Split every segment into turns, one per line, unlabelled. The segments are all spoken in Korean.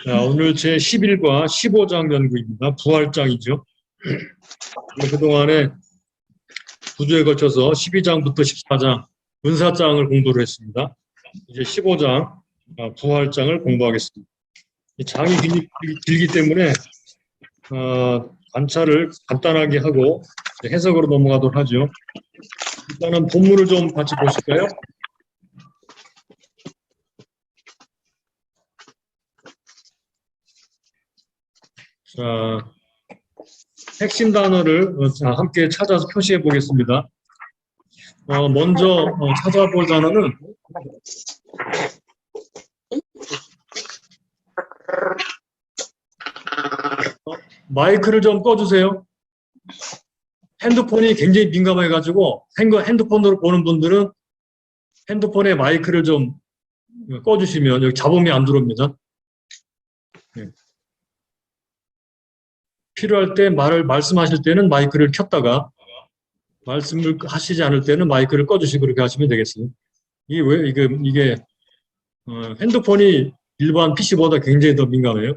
자, 오늘 제 11과 15장 연구입니다. 부활장이죠. 그동안에 9주에 걸쳐서 12장부터 14장 은사장을 공부를 했습니다. 이제 15장 부활장을 공부하겠습니다. 이 장이 길기 때문에 관찰을 간단하게 하고 해석으로 넘어가도록 하죠. 일단은 본문을 좀 같이 보실까요? 자, 핵심 단어를 함께 찾아서 표시해 보겠습니다. 먼저 찾아볼 단어는 마이크를 좀 꺼주세요. 핸드폰이 굉장히 민감해가지고 핸드폰으로 보는 분들은 핸드폰에 마이크를 좀 꺼주시면 여기 잡음이 안 들어옵니다. 네. 필요할 때 말씀하실 때는 마이크를 켰다가 말씀을 하시지 않을 때는 마이크를 꺼주시고 그렇게 하시면 되겠습니다. 이게 핸드폰이 일반 PC보다 굉장히 더 민감해요.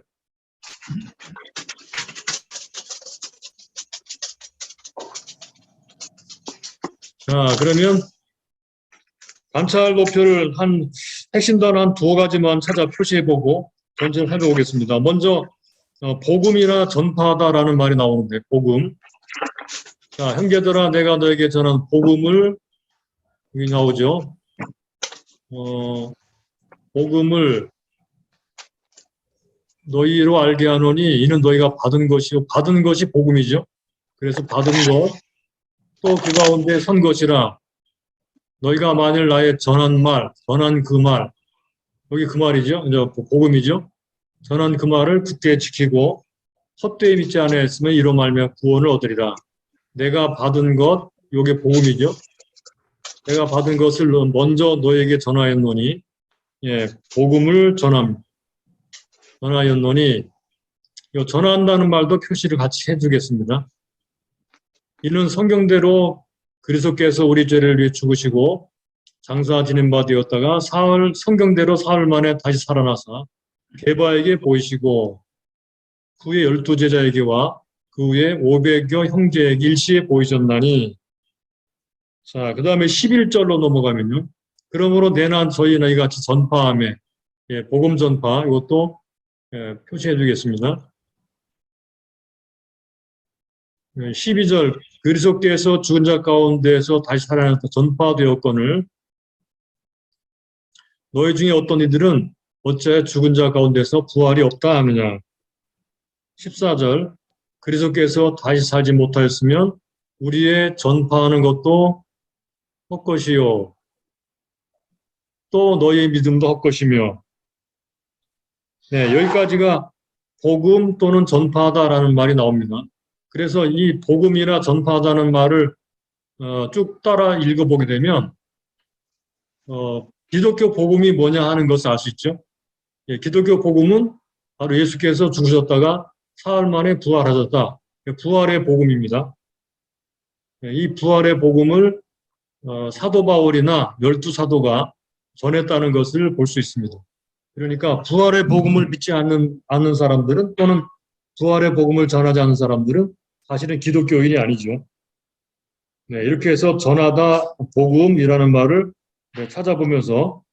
자, 그러면 관찰 도표를 핵심 단어 한 두어 가지만 찾아 표시해보고 전체를 살펴보겠습니다. 먼저 복음이나 전파하다라는 말이 나오는데 복음. 자, 형제들아 내가 너에게 전한 복음을 여기 나오죠. 복음을 너희로 알게 하노니 이는 너희가 받은 것이요. 받은 것이 복음이죠. 그래서 받은 것, 또 그 가운데 선 것이라. 너희가 만일 나의 전한 그 말, 여기 그 말이죠. 이제 복음이죠. 전한 그 말을 굳게 지키고 헛되이 믿지 아니하였으면 이로 말미암아 구원을 얻으리라. 내가 받은 것, 요게 복음이죠. 내가 받은 것을 먼저 너에게 전하였노니, 예, 복음을 전하였노니, 요 전한다는 말도 표시를 같이 해주겠습니다. 이는 성경대로 그리스도께서 우리 죄를 위해 죽으시고 장사 지낸 바 되었다가 성경대로 사흘 만에 다시 살아나사 게바에게 보이시고 후에 12제자에게와 그 후에 500여 형제에게 일시에 보이셨나니. 자, 그 다음에 11절로 넘어가면요. 그러므로 내난 저희 너희 같이 전파하며, 예, 복음 전파, 이것도 표시해 주겠습니다. 12절, 그리스도께서 죽은 자 가운데서 다시 살아났다 전파되었거늘 너희 중에 어떤 이들은 어째 죽은 자 가운데서 부활이 없다 하느냐. 14절, 그리스도께서 다시 살지 못하였으면 우리의 전파하는 것도 헛것이요 또 너희의 믿음도 헛것이며. 네, 여기까지가 복음 또는 전파하다라는 말이 나옵니다. 그래서 이 복음이나 전파하다는 말을 쭉 따라 읽어보게 되면 기독교 복음이 뭐냐 하는 것을 알 수 있죠. 예, 기독교 복음은 바로 예수께서 죽으셨다가 사흘 만에 부활하셨다. 부활의 복음입니다. 예, 이 부활의 복음을 사도 바울이나 12사도가 전했다는 것을 볼 수 있습니다. 그러니까 부활의 복음을 믿지 않는 사람들은 또는 부활의 복음을 전하지 않는 사람들은 사실은 기독교인이 아니죠. 네, 이렇게 해서 전하다 복음이라는 말을 찾아보면서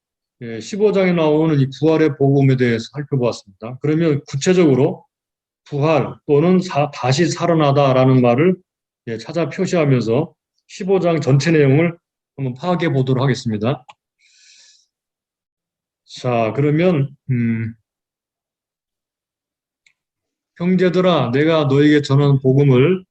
15장에 나오는 이 부활의 복음에 대해서 살펴보았습니다. 그러면 구체적으로 부활 또는 다시 살아나다라는 말을 찾아 표시하면서 15장 전체 내용을 한번 파악해 보도록 하겠습니다. 자, 그러면 형제들아 내가 너에게 전하는 복음을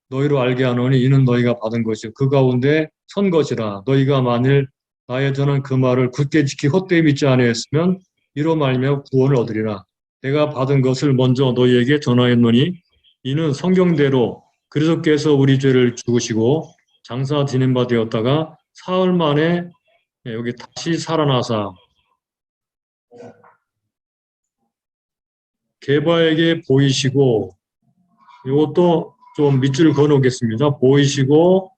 너희로 알게 하노니 이는 너희가 받은 것이요 그 가운데 선 것이라. 너희가 만일 나의 전한 그 말을 굳게 지키 헛되이 믿지 아니하였으면 이로 말미암아 구원을 얻으리라. 내가 받은 것을 먼저 너희에게 전하였노니 이는 성경대로 그리스도께서 우리 죄를 죽으시고 장사 지낸 바 되었다가 사흘 만에 여기 다시 살아나사 게바에게 보이시고, 이것도 좀 밑줄 그어놓겠습니다. 보이시고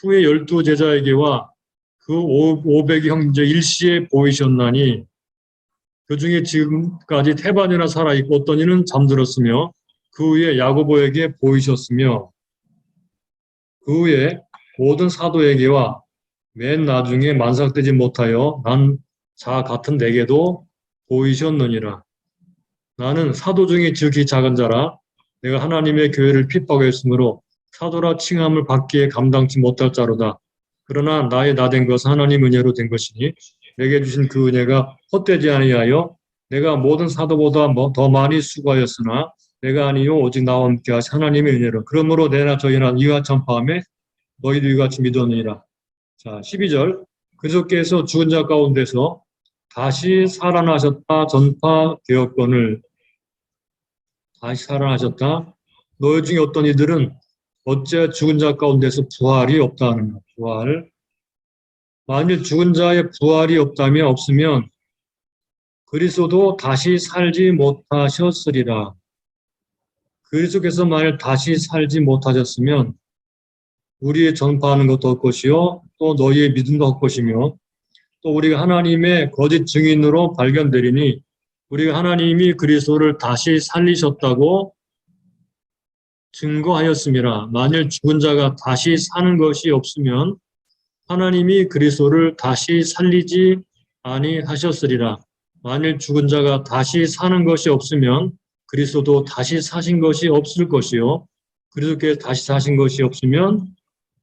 후에 12제자에게와 그 500의 형제 일시에 보이셨나니. 그 중에 지금까지 태반이나 살아있고 어떤 이는 잠들었으며 그 후에 야고보에게 보이셨으며 그 후에 모든 사도에게와 맨 나중에 만삭되지 못하여 난 자 같은 내게도 보이셨느니라. 나는 사도 중에 지극히 작은 자라 내가 하나님의 교회를 핍박했으므로 사도라 칭함을 받기에 감당치 못할 자로다. 그러나 나의 나된 것은 하나님 은혜로 된 것이니 내게 주신 그 은혜가 헛되지 아니하여 내가 모든 사도보다 더 많이 수고하였으나 내가 아니요 오직 나와 함께 하신 하나님의 은혜로 그러므로 내나 저희나 이와 전파함에 너희도 이같이 믿었느니라. 자, 12절 그리스도께서 죽은 자 가운데서 다시 살아나셨다 전파되었거늘 다시 살아나셨다. 너희 중에 어떤 이들은 어째 죽은 자 가운데서 부활이 없다 하는가. 부활. 만일 죽은 자의 부활이 없으면 그리스도도 다시 살지 못하셨으리라. 그리스도께서 만일 다시 살지 못하셨으면 우리의 전파하는 것도 헛것이요 또 너희의 믿음도 헛것이며 또 우리가 하나님의 거짓 증인으로 발견되리니 우리가 하나님이 그리스도를 다시 살리셨다고 증거하였음이라. 만일 죽은 자가 다시 사는 것이 없으면 하나님이 그리스도를 다시 살리지 아니하셨으리라. 만일 죽은 자가 다시 사는 것이 없으면 그리스도도 다시 사신 것이 없을 것이요 그리스도께서 다시 사신 것이 없으면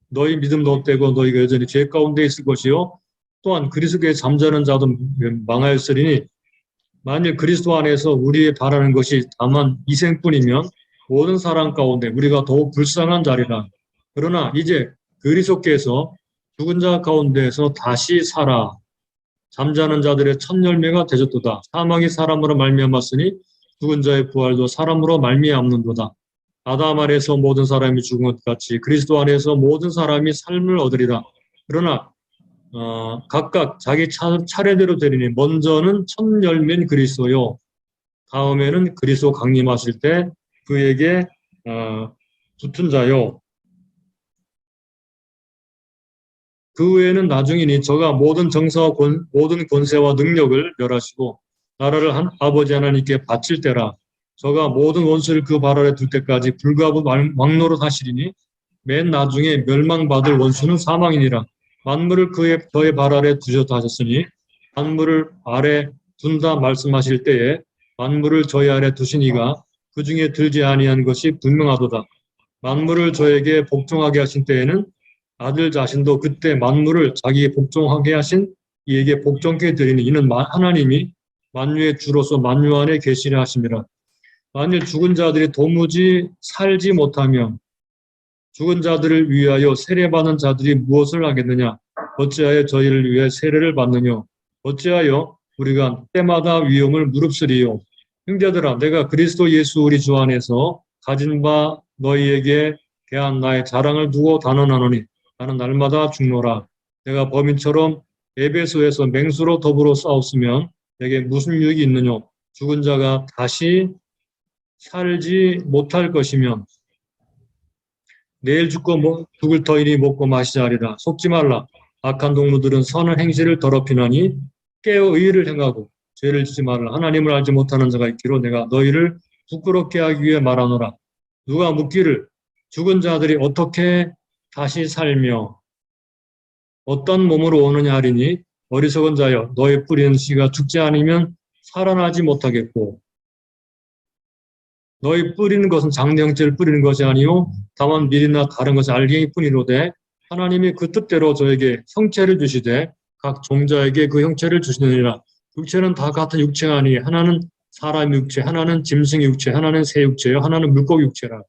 너희 믿음도 헛되고 너희가 여전히 죄 가운데 있을 것이요 또한 그리스도께 잠자는 자도 망하였으리니 만일 그리스도 안에서 우리의 바라는 것이 다만 이생뿐이면 모든 사람 가운데 우리가 더욱 불쌍한 자리라. 그러나 이제 그리스도께서 죽은 자 가운데에서 다시 살아 잠자는 자들의 첫 열매가 되셨도다. 사망이 사람으로 말미암았으니 죽은 자의 부활도 사람으로 말미암는도다. 아담 안에서 모든 사람이 죽은 것 같이 그리스도 안에서 모든 사람이 삶을 얻으리라. 그러나 각각 자기 차례대로 되리니 먼저는 첫 열매인 그리스도요. 다음에는 그리스도 강림하실 때 그에게 붙은 자요. 그 후에는 나중이니 저가 모든 정사와 모든 권세와 능력을 멸하시고 나라를 아버지 하나님께 바칠 때라. 저가 모든 원수를 그 발 아래 둘 때까지 불가부 왕노릇 하시리니 맨 나중에 멸망받을 원수는 사망이니라. 만물을 저의 발 아래 두셨다 하셨으니 만물을 아래 둔다 말씀하실 때에 만물을 저희 아래 두신 이가 그 중에 들지 아니한 것이 분명하도다. 만물을 저에게 복종하게 하신 때에는 아들 자신도 그때 만물을 자기에 복종하게 하신 이에게 복종케 드리니 이는 하나님이 만유의 주로서 만유 안에 계시려 하심이라. 만일 죽은 자들이 도무지 살지 못하면 죽은 자들을 위하여 세례받는 자들이 무엇을 하겠느냐? 어찌하여 저희를 위해 세례를 받느냐? 어찌하여 우리가 때마다 위험을 무릅쓰리요? 형제들아, 내가 그리스도 예수 우리 주 안에서 가진 바 너희에게 대한 나의 자랑을 두고 단언하노니 나는 날마다 죽노라. 내가 범인처럼 에베소에서 맹수로 더불어 싸웠으면 내게 무슨 유익이 있느냐? 죽은 자가 다시 살지 못할 것이면 내일 죽을 터이니 먹고 마시자 하리라. 속지 말라. 악한 동무들은 선한 행실을 더럽히나니 깨어 의를 행하고 죄를 짓지 말라. 하나님을 알지 못하는 자가 있기로 내가 너희를 부끄럽게 하기 위해 말하노라. 누가 묻기를 죽은 자들이 어떻게 다시 살며 어떤 몸으로 오느냐 하리니 어리석은 자여 너의 뿌리는 씨가 죽지 않으면 살아나지 못하겠고 너희 뿌리는 것은 장래 형체를 뿌리는 것이 아니요 다만 밀이나 다른 것이 알갱이 뿐이로되 하나님이 그 뜻대로 저에게 형체를 주시되 각 종자에게 그 형체를 주시느니라. 육체는 다 같은 육체가 아니 하나는 사람의 육체, 하나는 짐승의 육체, 하나는 새 육체요, 하나는 물고기 육체라.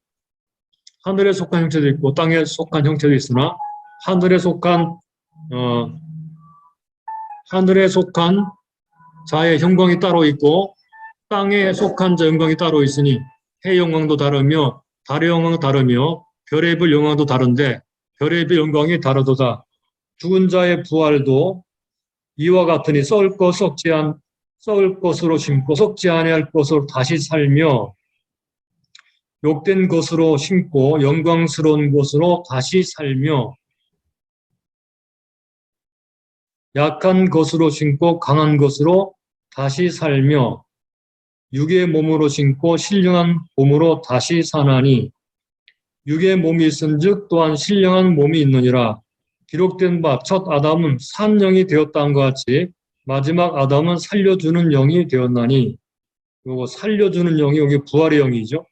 하늘에 속한 형체도 있고 땅에 속한 형체도 있으나 하늘에 속한 자의 영광이 따로 있고 땅에 속한 자 영광이 따로 있으니 해 영광도 다르며 달의 영광도 다르며 별의 별 영광도 다른데 별의 별 영광이 다르도다. 죽은 자의 부활도 이와 같으니 썩을 것으로 심고 썩지 아니할 것으로 다시 살며 욕된 것으로 심고 영광스러운 것으로 다시 살며 약한 것으로 심고 강한 것으로 다시 살며 육의 몸으로 신고 신령한 몸으로 다시 사나니 육의 몸이 있은즉 또한 신령한 몸이 있느니라. 기록된 바 첫 아담은 산 영이 되었다는 것 같이 마지막 아담은 살려주는 영이 되었나니, 요거 살려주는 영이 여기 부활의 영이죠.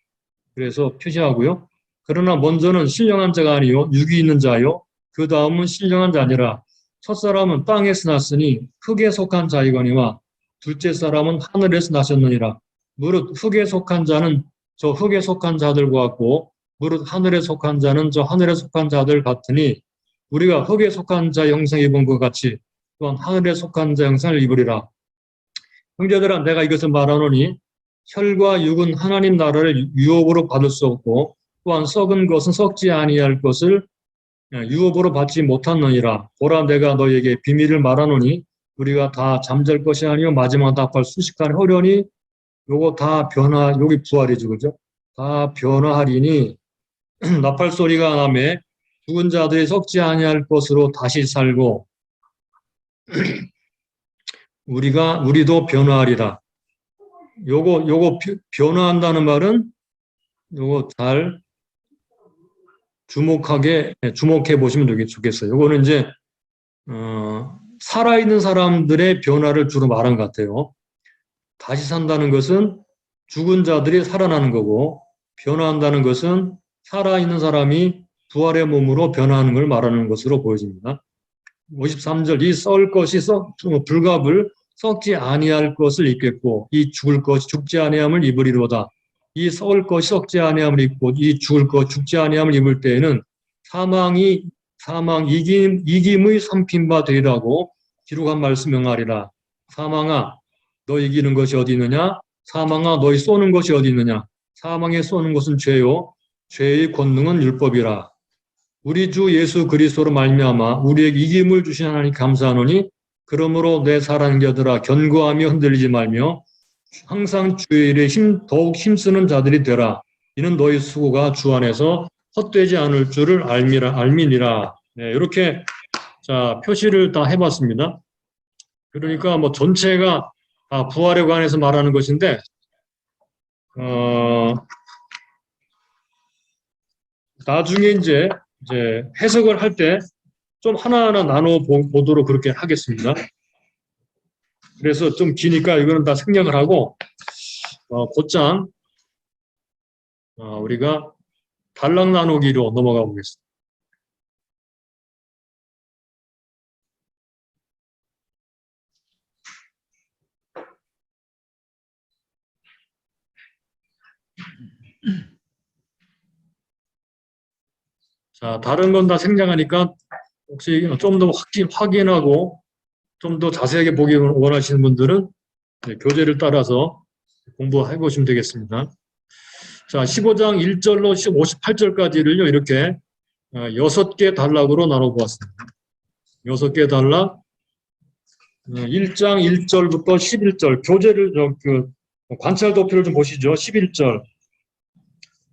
그래서 표시하고요. 그러나 먼저는 신령한 자가 아니요 육이 있는 자요 그 다음은 신령한 자니라. 첫 사람은 땅에서 났으니 흙에 속한 자이거니와 둘째 사람은 하늘에서 나셨느니라. 무릇 흙에 속한 자는 저 흙에 속한 자들과 같고 무릇 하늘에 속한 자는 저 하늘에 속한 자들 같으니 우리가 흙에 속한 자 형상을 입은 것 같이 또한 하늘에 속한 자 형상을 입으리라. 형제들아, 내가 이것을 말하노니 혈과 육은 하나님 나라를 유업으로 받을 수 없고 또한 썩은 것은 썩지 아니할 것을 유업으로 받지 못하느니라. 보라, 내가 너에게 비밀을 말하노니 우리가 다 잠잘 것이 아니요 마지막 답할 수식간에 허려니 요거 다 여기 부활이죠, 그죠? 다 변화하리니 나팔 소리가 나매 죽은 자들이 썩지 아니할 것으로 다시 살고 우리도 변화하리라. 요거 변화한다는 말은 요거 잘 주목해 보시면 좋겠어요. 요거는 이제 살아있는 사람들의 변화를 주로 말한 것 같아요. 다시 산다는 것은 죽은 자들이 살아나는 거고, 변화한다는 것은 살아있는 사람이 부활의 몸으로 변화하는 걸 말하는 것으로 보여집니다. 53절, 이 썩을 것이 불갑을 썩지 아니할 것을 입겠고 이 죽을 것이 죽지 아니함을 입으리로다. 이 썩을 것이 썩지 아니함을 입고 이 죽을 것 죽지 아니함을 입을 때에는 사망 이김의 삼킨 바 되리라고 기록한 말씀 명하리라. 사망아, 너 이기는 것이 어디 있느냐? 사망아, 너희 쏘는 것이 어디 있느냐? 사망에 쏘는 것은 죄요 죄의 권능은 율법이라. 우리 주 예수 그리스도로 말미암아 우리에게 이김을 주신 하나님 감사하노니 그러므로 내 사랑하는 자들아 견고하며 흔들리지 말며 항상 주의 일에 더욱 힘쓰는 자들이 되라. 이는 너희 수고가 주 안에서 헛되지 않을 줄을 알미니라. 네, 이렇게 자 표시를 다 해봤습니다. 그러니까 뭐 전체가 다 부활에 관해서 말하는 것인데 나중에 이제 해석을 할 때 좀 하나하나 나눠 보도록 그렇게 하겠습니다. 그래서 좀 기니까 이거는 다 생략을 하고 곧장 우리가 단락 나누기로 넘어가 보겠습니다. 자, 다른 건 다 생략하니까 혹시 좀 더 확인하고 좀 더 자세하게 보기 원하시는 분들은 교재를 따라서 공부해 보시면 되겠습니다. 자, 15장 1절로 58절까지를요, 이렇게 6개 단락으로 나눠보았습니다. 6개 단락, 1장 1절부터 11절, 교재를, 관찰 도표를 좀 보시죠. 11절.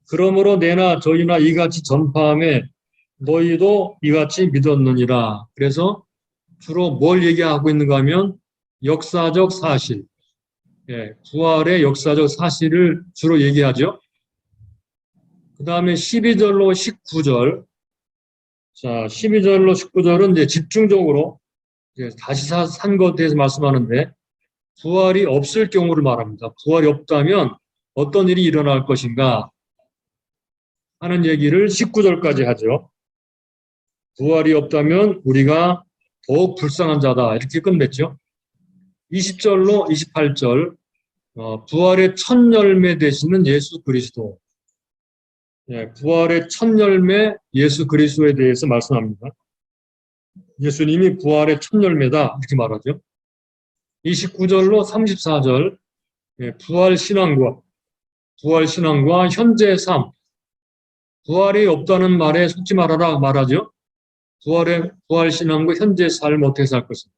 그러므로 내나 저희나 이같이 전파함에 너희도 이같이 믿었느니라. 그래서 주로 뭘 얘기하고 있는가 하면 역사적 사실, 부활의 역사적 사실을 주로 얘기하죠. 그 다음에 12절로 19절. 자, 12절로 19절은 이제 집중적으로 다시 산 것에 대해서 말씀하는데 부활이 없을 경우를 말합니다. 부활이 없다면 어떤 일이 일어날 것인가 하는 얘기를 19절까지 하죠. 부활이 없다면 우리가 더욱 불쌍한 자다. 이렇게 끝냈죠. 20절로 28절 부활의 첫 열매 되시는 예수 그리스도. 부활의 첫 열매 예수 그리스도에 대해서 말씀합니다. 예수님이 부활의 첫 열매다. 이렇게 말하죠. 29절로 34절 부활 신앙과 현재 삶. 부활이 없다는 말에 속지 말아라 말하죠. 부활 신앙과 현재 삶 어떻게 살 것인가.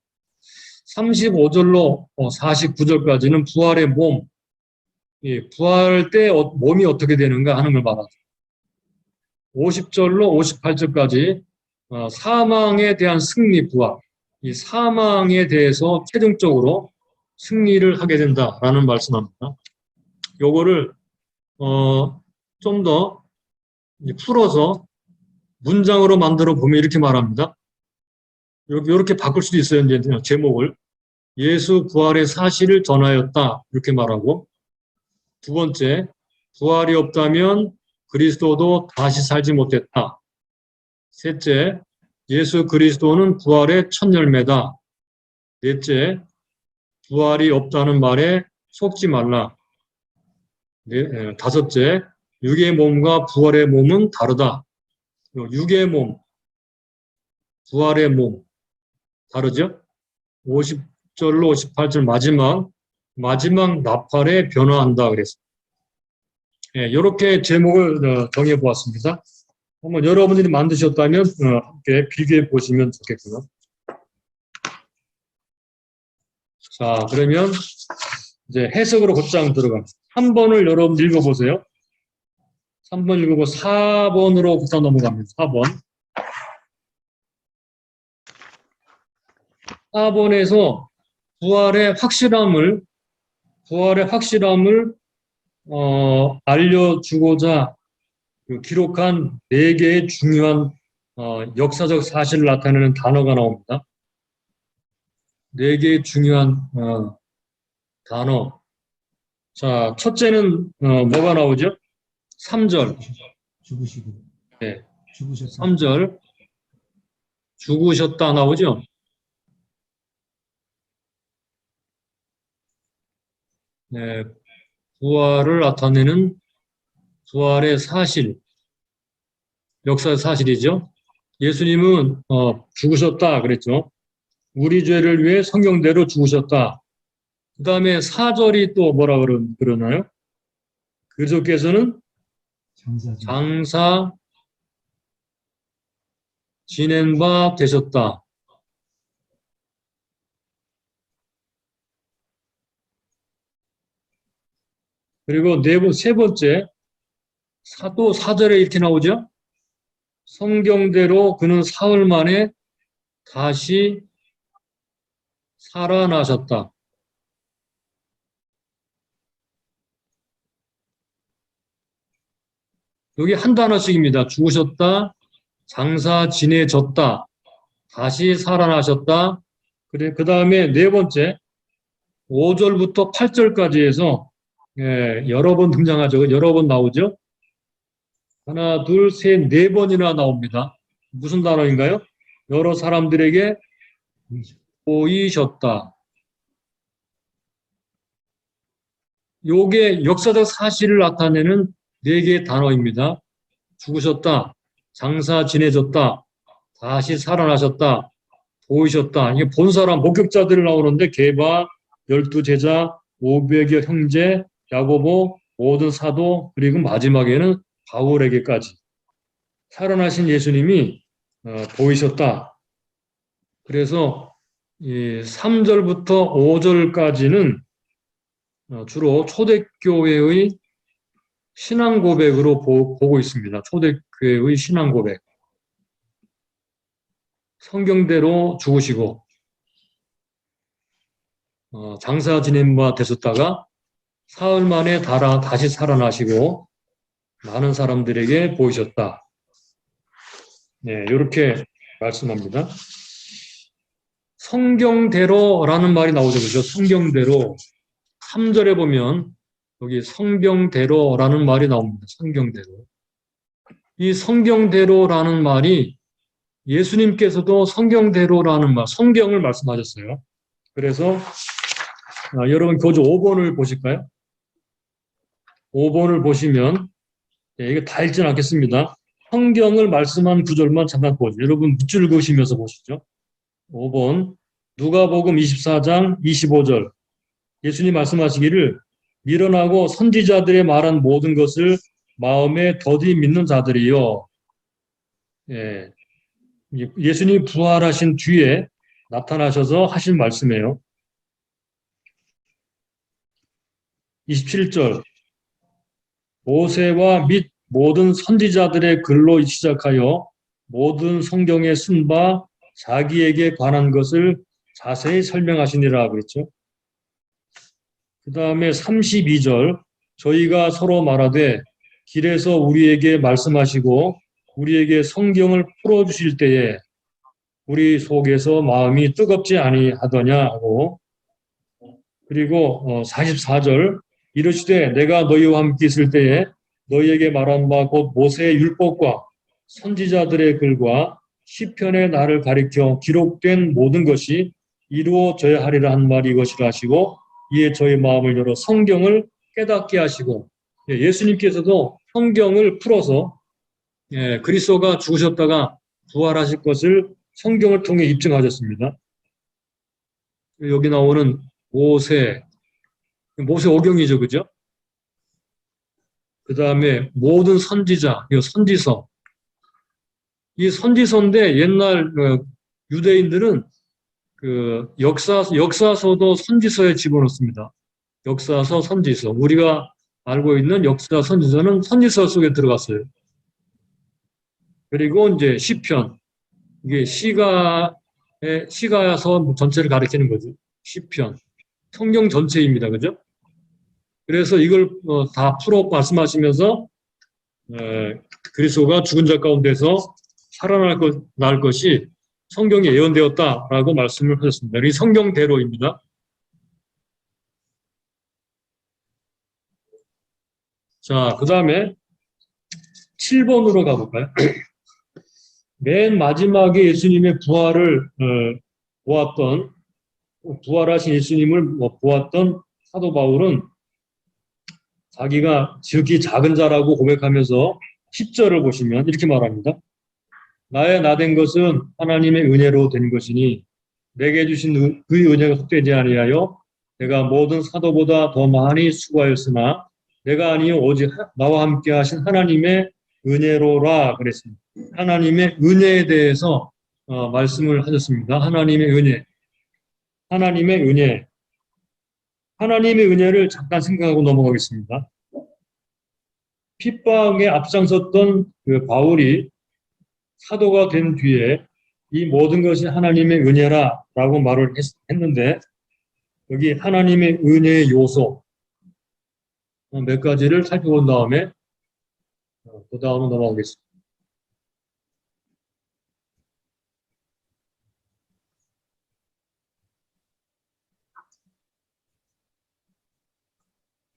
35절로 49절까지는 부활의 몸, 부활 때 몸이 어떻게 되는가 하는 걸 말하죠. 50절로 58절까지 사망에 대한 승리 부활, 이 사망에 대해서 최종적으로 승리를 하게 된다라는 말씀합니다. 요거를 좀 더 풀어서 문장으로 만들어 보면 이렇게 말합니다. 이렇게 바꿀 수도 있어요. 이제 제목을 예수 부활의 사실을 전하였다 이렇게 말하고, 두 번째, 부활이 없다면 그리스도도 다시 살지 못했다. 셋째, 예수 그리스도는 부활의 첫 열매다. 넷째, 부활이 없다는 말에 속지 말라. 다섯째, 육의 몸과 부활의 몸은 다르다. 육의 몸, 부활의 몸 다르죠? 50절로 58절 마지막 나팔에 변화한다 그랬어요. 이렇게 제목을 정해 보았습니다. 한번 여러분들이 만드셨다면 함께 비교해 보시면 좋겠고요. 자, 그러면 이제 해석으로 곧장 들어갑니다. 3번을 여러분 읽어보세요. 3번 읽고 4번으로 곧장 넘어갑니다. 4번. 4번에서 부활의 확실함을 알려주고자 기록한 4개의 중요한 역사적 사실을 나타내는 단어가 나옵니다. 4개의 중요한 단어. 자, 첫째는 뭐가 나오죠? 3절.
죽으시고.
네.
죽으셨다.
3절. 죽으셨다 나오죠? 네. 부활을 나타내는 부활의 사실. 역사의 사실이죠. 예수님은 죽으셨다 그랬죠. 우리 죄를 위해 성경대로 죽으셨다. 그 다음에 4절이 또 뭐라 그러나요? 그리스도께서는 장사 지낸 바 되셨다. 그리고 세 번째, 또 4절에 이렇게 나오죠. 성경대로 그는 사흘 만에 다시 살아나셨다. 여기 한 단어씩입니다. 죽으셨다, 장사 지내졌다, 다시 살아나셨다. 그래, 그 다음에 네 번째, 5절부터 8절까지 해서 여러 번 등장하죠. 여러 번 나오죠. 하나, 둘, 셋, 네 번이나 나옵니다. 무슨 단어인가요? 여러 사람들에게 보이셨다. 요게 역사적 사실을 나타내는 4개의 단어입니다. 죽으셨다, 장사 지내졌다, 다시 살아나셨다, 보이셨다. 이게 본 사람, 목격자들이 나오는데 게바, 12제자, 500여 형제, 야고보, 모든 사도, 그리고 마지막에는 바울에게까지 살아나신 예수님이 보이셨다. 그래서 이 3절부터 5절까지는 주로 초대교회의 신앙 고백으로 보고 있습니다. 초대교회의 신앙 고백. 성경대로 죽으시고 장사 지낸 바 되셨다가 사흘 만에 다시 살아나시고 많은 사람들에게 보이셨다. 네, 이렇게 말씀합니다. 성경대로라는 말이 나오죠. 그죠? 성경대로. 3절에 보면 여기 성경대로라는 말이 나옵니다. 성경대로. 이 성경대로라는 말이 예수님께서도 성경대로라는 말, 성경을 말씀하셨어요. 그래서 여러분 교주 5번을 보실까요? 5번을 보시면 이게 다 읽지는 않겠습니다. 성경을 말씀한 구절만 잠깐 보죠. 여러분 밑줄 그으시면서 보시죠. 5번 누가복음 24장 25절 예수님 말씀하시기를 미련하고 선지자들의 말한 모든 것을 마음에 더디 믿는 자들이요. 예수님이 부활하신 뒤에 나타나셔서 하신 말씀이에요. 27절 모세와 및 모든 선지자들의 글로 시작하여 모든 성경에 쓴 바 자기에게 관한 것을 자세히 설명하시니라 그랬죠. 그 다음에 32절, 저희가 서로 말하되 길에서 우리에게 말씀하시고 우리에게 성경을 풀어주실 때에 우리 속에서 마음이 뜨겁지 아니하더냐 하고, 그리고 44절, 이르시되 내가 너희와 함께 있을 때에 너희에게 말한 바 곧 모세의 율법과 선지자들의 글과 시편의 나를 가리켜 기록된 모든 것이 이루어져야 하리라 한 말이 이것이라 하시고, 이에 저희 마음을 열어 성경을 깨닫게 하시고, 예수님께서도 성경을 풀어서 그리스도가 죽으셨다가 부활하실 것을 성경을 통해 입증하셨습니다. 여기 나오는 모세 오경이죠, 그죠? 그 다음에 모든 선지자, 이 선지서. 이 선지서인데 옛날 유대인들은 그 역사서도 선지서에 집어넣습니다. 역사서, 선지서. 우리가 알고 있는 역사, 선지서는 선지서 속에 들어갔어요. 그리고 이제 시편. 이게 시가서 전체를 가리키는 거죠. 시편. 성경 전체입니다. 그죠? 그래서 이걸 다 풀어 말씀하시면서 그리스도가 죽은 자 가운데서 살아날 것이 성경에 예언되었다라고 말씀을 하셨습니다. 이 성경대로입니다. 자, 그 다음에 7번으로 가볼까요? 맨 마지막에 예수님의 부활을 부활하신 예수님을 보았던 사도 바울은 자기가 지극히 작은 자라고 고백하면서 10절을 보시면 이렇게 말합니다. 나의 나된 것은 하나님의 은혜로 된 것이니 내게 주신 그 은혜가 헛되지 아니하여 내가 모든 사도보다 더 많이 수고하였으나 내가 아니요 오직 나와 함께 하신 하나님의 은혜로라 그랬습니다. 하나님의 은혜에 대해서 말씀을 하셨습니다. 하나님의 은혜. 하나님의 은혜. 하나님의 은혜를 잠깐 생각하고 넘어가겠습니다. 핍박에 앞장섰던 그 바울이 사도가 된 뒤에 이 모든 것이 하나님의 은혜라라고 말을 했는데, 여기 하나님의 은혜의 요소 몇 가지를 살펴본 다음에 그 다음으로 넘어가겠습니다.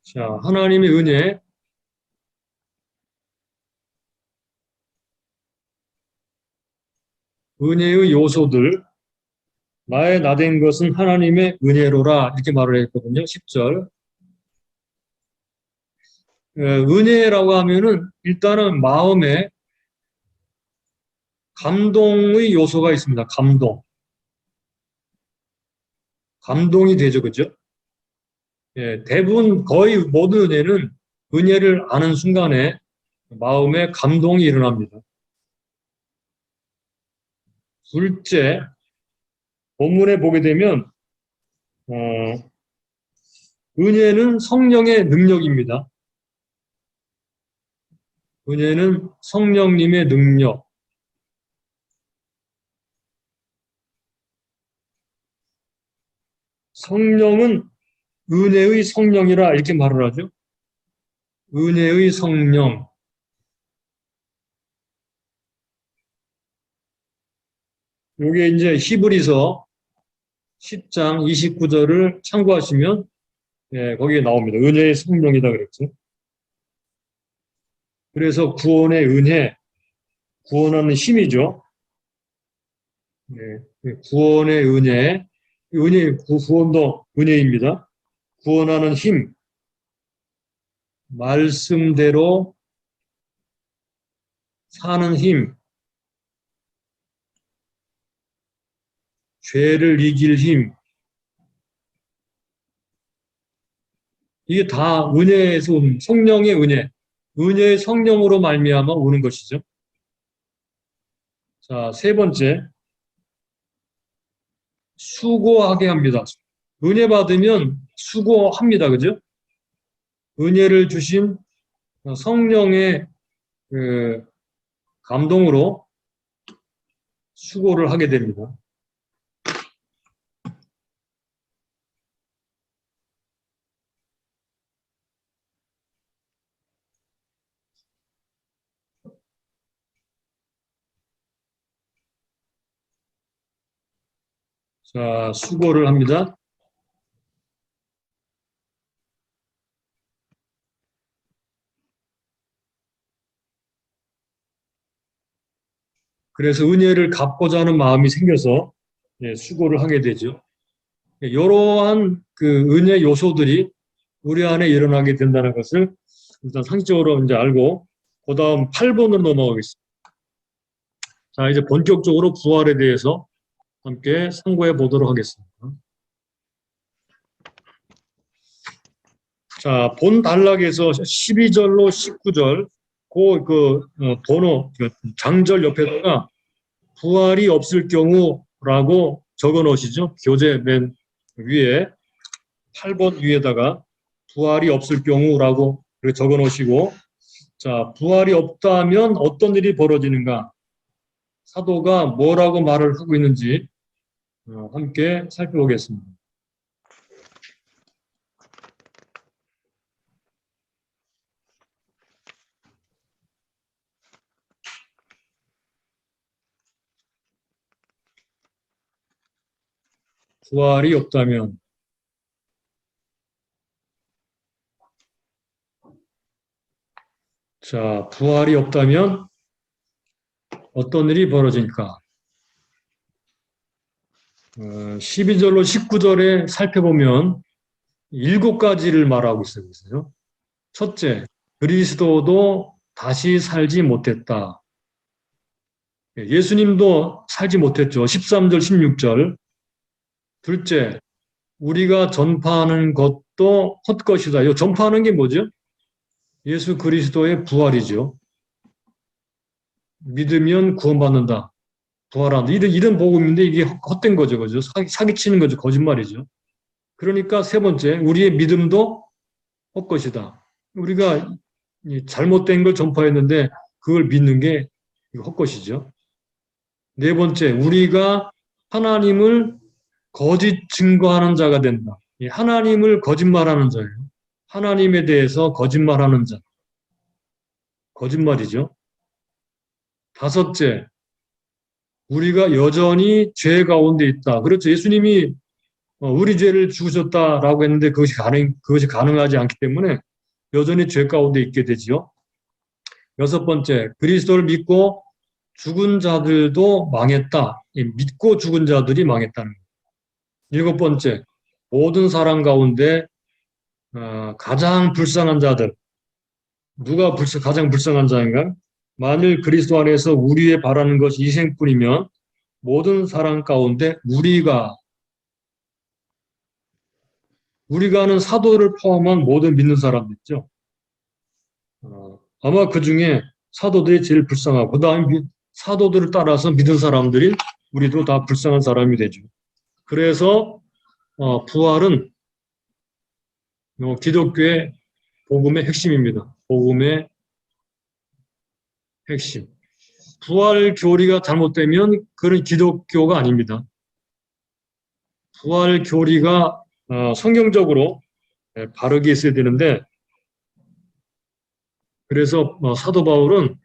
자, 하나님의 은혜의 요소들. 나의 나된 것은 하나님의 은혜로라 이렇게 말을 했거든요. 10절. 은혜라고 하면은 일단은 마음에 감동의 요소가 있습니다. 감동이 되죠. 그죠? 대부분 거의 모든 은혜는 은혜를 아는 순간에 마음에 감동이 일어납니다. 둘째, 본문에 보게 되면 은혜는 성령의 능력입니다. 은혜는 성령님의 능력. 성령은 은혜의 성령이라 이렇게 말을 하죠. 은혜의 성령. 이게 이제 히브리서 10장 29절을 참고하시면 거기에 나옵니다. 은혜의 성령이다 그랬죠. 그래서 구원의 은혜, 구원하는 힘이죠. 구원의 구원도 은혜입니다. 구원하는 힘, 말씀대로 사는 힘, 죄를 이길 힘, 이게 다 은혜에서 오는 성령의 은혜의 성령으로 말미암아 오는 것이죠. 자, 세 번째, 수고하게 합니다. 은혜 받으면 수고합니다. 그죠? 은혜를 주신 성령의 그 감동으로 수고를 하게 됩니다. 자, 수고를 합니다. 그래서 은혜를 갚고자 하는 마음이 생겨서 수고를 하게 되죠. 이러한 그 은혜 요소들이 우리 안에 일어나게 된다는 것을 일단 상식적으로 이제 알고, 그 다음 8번으로 넘어가겠습니다. 자, 이제 본격적으로 부활에 대해서 함께 상고해 보도록 하겠습니다. 자, 본 단락에서 12절로 19절, 번호, 장절 옆에다가 부활이 없을 경우라고 적어 놓으시죠. 교재 맨 위에, 8번 위에다가 부활이 없을 경우라고 적어 놓으시고, 자, 부활이 없다면 어떤 일이 벌어지는가? 사도가 뭐라고 말을 하고 있는지 함께 살펴보겠습니다. 부활이 없다면, 자, 부활이 없다면 어떤 일이 벌어질까? 12절로 19절에 살펴보면 7가지를 말하고 있어요. 첫째, 그리스도도 다시 살지 못했다. 예수님도 살지 못했죠. 13절, 16절. 둘째, 우리가 전파하는 것도 헛것이다. 이 전파하는 게 뭐죠? 예수 그리스도의 부활이죠. 믿으면 구원받는다. 부활한다. 이런 복음인데 이게 헛된 거죠. 그죠? 사기치는 거죠. 거짓말이죠. 그러니까 세 번째, 우리의 믿음도 헛것이다. 우리가 잘못된 걸 전파했는데 그걸 믿는 게 헛것이죠. 네 번째, 우리가 하나님을 거짓 증거하는 자가 된다. 하나님을 거짓말하는 자예요. 하나님에 대해서 거짓말하는 자. 거짓말이죠. 다섯째, 우리가 여전히 죄 가운데 있다. 그렇죠. 예수님이 우리 죄를 죽으셨다라고 했는데 그것이 가능하지 않기 때문에 여전히 죄 가운데 있게 되지요. 여섯 번째, 그리스도를 믿고 죽은 자들도 망했다. 믿고 죽은 자들이 망했다는 거예요. 일곱 번째, 모든 사람 가운데 가장 불쌍한 자들. 누가 가장 불쌍한 자인가? 만일 그리스도 안에서 우리의 바라는 것이 희생뿐이면 모든 사람 가운데 우리가는 사도를 포함한 모든 믿는 사람들 있죠. 아마 그 중에 사도들이 제일 불쌍하고, 그 다음에 사도들을 따라서 믿은 사람들이 우리도 다 불쌍한 사람이 되죠. 그래서 부활은 기독교의 복음의 핵심입니다. 복음의 핵심. 부활 교리가 잘못되면 그런 기독교가 아닙니다. 부활 교리가 성경적으로 바르게 있어야 되는데, 그래서 사도 바울은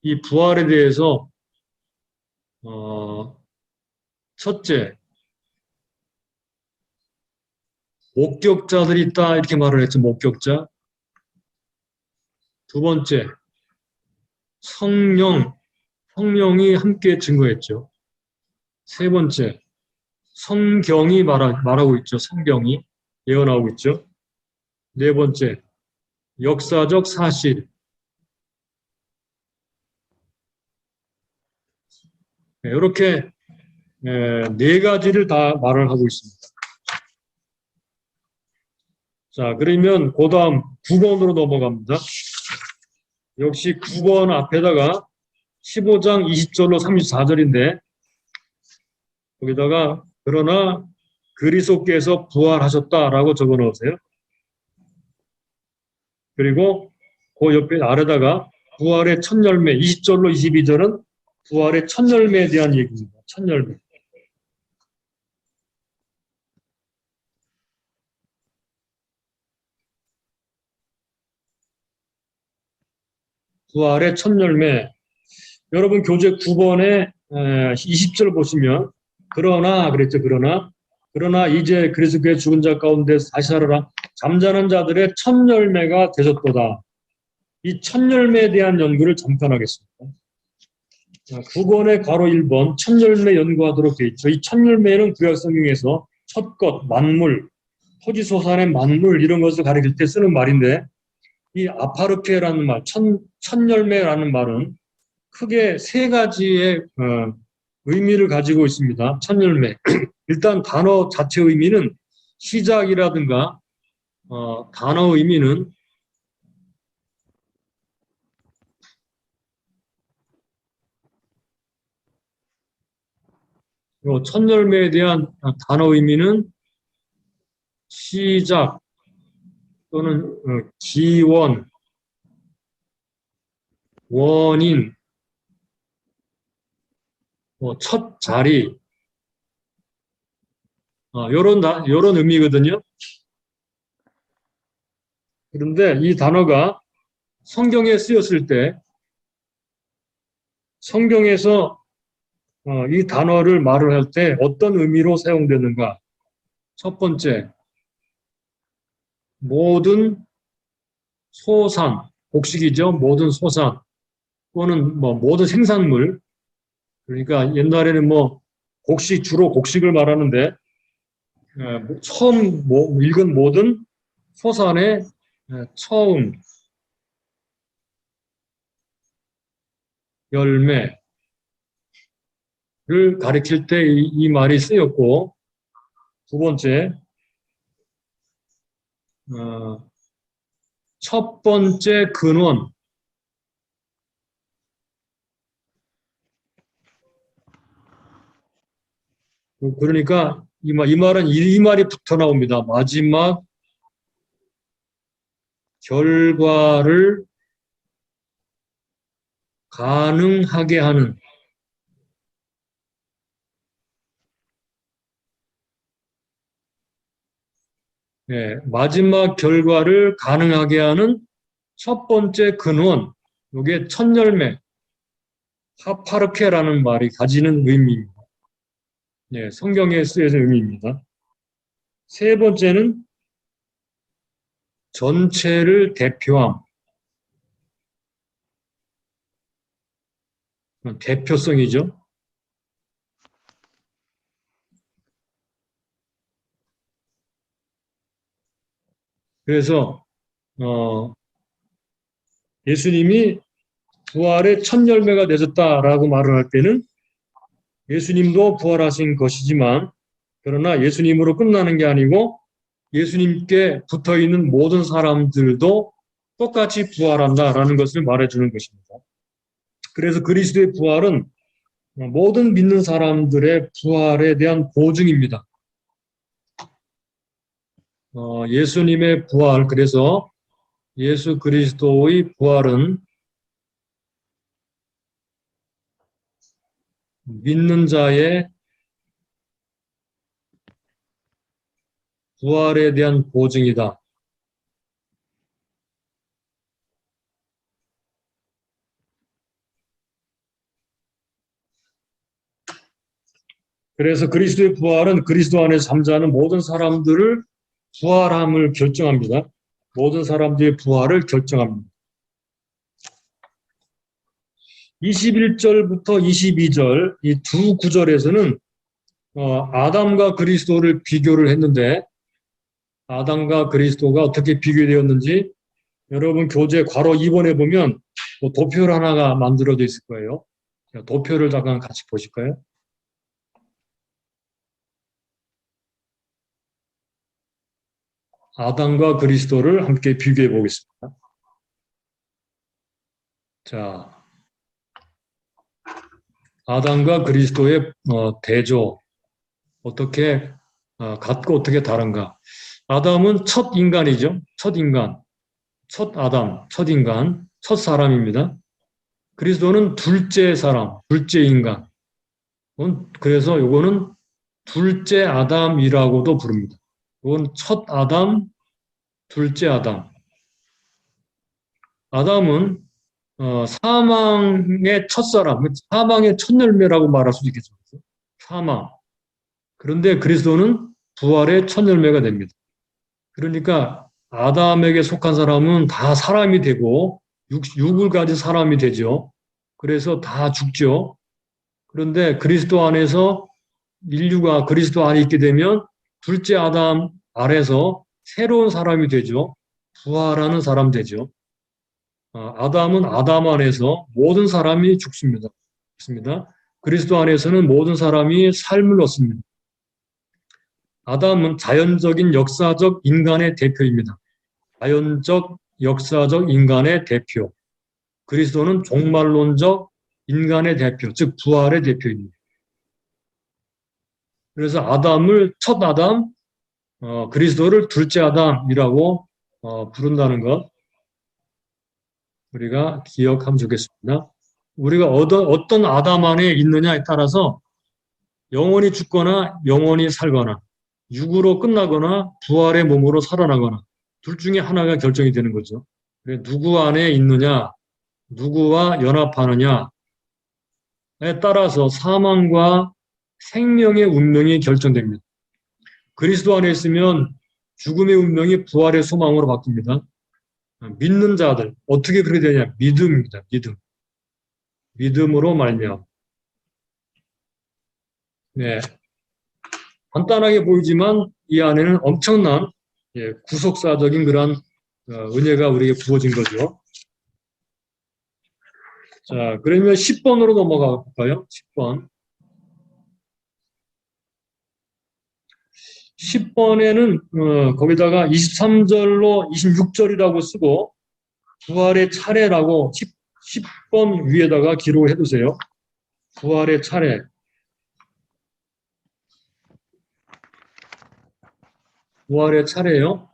이 부활에 대해서 첫째, 목격자들이 있다 이렇게 말을 했죠. 목격자. 두 번째, 성령이 함께 증거했죠. 세 번째, 성경이 말하고 있죠. 성경이 예언하고 있죠. 네 번째, 역사적 사실. 이렇게 네 가지를 다 말을 하고 있습니다. 자, 그러면 그 다음 9번으로 넘어갑니다. 역시 9번 앞에다가 15장 20절로 34절인데 거기다가 그러나 그리스도께서 부활하셨다라고 적어 놓으세요. 그리고 그 옆에 아래다가 부활의 첫 열매 20절로 22절은 부활의 첫 열매에 대한 얘기입니다. 첫 열매. 부활의 첫 열매. 여러분 교재 9번에 20절 보시면 그러나 그랬죠. 그러나 이제 그래서 그의 죽은 자 가운데 다시 살아라. 잠자는 자들의 첫 열매가 되셨도다. 이 첫 열매에 대한 연구를 잠깐 하겠습니다. 9번의 괄호 1번 첫 열매 연구하도록 되어 있죠. 이 첫 열매는 구약 성경에서 첫 것, 만물, 토지 소산의 만물 이런 것을 가리킬 때 쓰는 말인데 이 아파르케라는 말, 첫 열매라는 말은 크게 세 가지의 의미를 가지고 있습니다. 첫 열매. 일단 단어 자체 의미는 시작이라든가 단어 의미는 첫 열매에 대한 단어 의미는 시작 또는 기원, 원인, 첫 자리 요런 의미거든요. 그런데 이 단어가 성경에 쓰였을 때 성경에서 이 단어를 말을 할 때 어떤 의미로 사용되는가? 첫 번째, 모든 소산, 곡식이죠. 모든 소산 또는 모든 생산물. 그러니까 옛날에는 주로 곡식을 말하는데 처음 읽은 모든 소산의 처음 열매를 가리킬 때 이 말이 쓰였고 두 번째 첫 번째 근원 그러니까 이 말은 이 말이 붙어 나옵니다. 마지막 결과를 가능하게 하는 마지막 결과를 가능하게 하는 첫 번째 근원, 이게 첫 열매, 하파르케라는 말이 가지는 의미입니다. 성경에 쓰여진 의미입니다. 세 번째는 전체를 대표함, 대표성이죠. 그래서 예수님이 부활의 첫 열매가 되셨다라고 말을 할 때는 예수님도 부활하신 것이지만 그러나 예수님으로 끝나는 게 아니고 예수님께 붙어있는 모든 사람들도 똑같이 부활한다라는 것을 말해주는 것입니다. 그래서 그리스도의 부활은 모든 믿는 사람들의 부활에 대한 보증입니다. 예수님의 부활, 그래서 예수 그리스도의 부활은 믿는 자의 부활에 대한 보증이다. 그래서 그리스도의 부활은 그리스도 안에서 잠자는 모든 사람들을 부활함을 결정합니다. 모든 사람들의 부활을 결정합니다. 21절부터 22절 이 두 구절에서는 아담과 그리스도를 비교를 했는데 아담과 그리스도가 어떻게 비교되었는지 여러분 교재 괄호 2번에 보면 도표 하나가 만들어져 있을 거예요. 도표를 잠깐 같이 보실까요? 아담과 그리스도를 함께 비교해 보겠습니다. 자, 아담과 그리스도의 대조 어떻게 같고 어떻게 다른가? 아담은 첫 인간이죠. 첫 인간, 첫 아담, 첫 인간, 첫 사람입니다. 그리스도는 둘째 사람, 둘째 인간. 그래서 요거는 둘째 아담이라고도 부릅니다. 이건 첫 아담, 둘째 아담. 아담은 사망의 첫사람, 사망의 첫 열매라고 말할 수도 있겠죠. 사망. 그런데 그리스도는 부활의 첫 열매가 됩니다. 그러니까 아담에게 속한 사람은 다 사람이 되고 육을 가진 사람이 되죠. 그래서 다 죽죠. 그런데 그리스도 안에서 인류가 그리스도 안에 있게 되면 둘째 아담 아래서 새로운 사람이 되죠. 부활하는 사람 되죠. 아담은 아담 안에서 모든 사람이 죽습니다. 그리스도 안에서는 모든 사람이 삶을 얻습니다. 아담은 자연적인 역사적 인간의 대표입니다. 자연적 역사적 인간의 대표. 그리스도는 종말론적 인간의 대표, 즉 부활의 대표입니다. 그래서 아담을 첫 아담, 그리스도를 둘째 아담이라고 부른다는 것 우리가 기억하면 좋겠습니다. 우리가 어떤 아담 안에 있느냐에 따라서 영원히 죽거나 영원히 살거나 육으로 끝나거나 부활의 몸으로 살아나거나 둘 중에 하나가 결정이 되는 거죠. 누구 안에 있느냐, 누구와 연합하느냐에 따라서 사망과 생명의 운명이 결정됩니다. 그리스도 안에 있으면 죽음의 운명이 부활의 소망으로 바뀝니다. 믿는 자들 어떻게 그렇게 되냐? 믿음입니다. 믿음. 믿음으로 말미암아. 네, 간단하게 보이지만 이 안에는 엄청난 구속사적인 그런 은혜가 우리에게 부어진 거죠. 자, 그러면 10번으로 넘어가 볼까요? 10번. 10번에는 거기다가 23절로 26절이라고 쓰고 부활의 차례라고 10번 위에다가 기록을 해두세요. 부활의 차례. 부활의 차례요.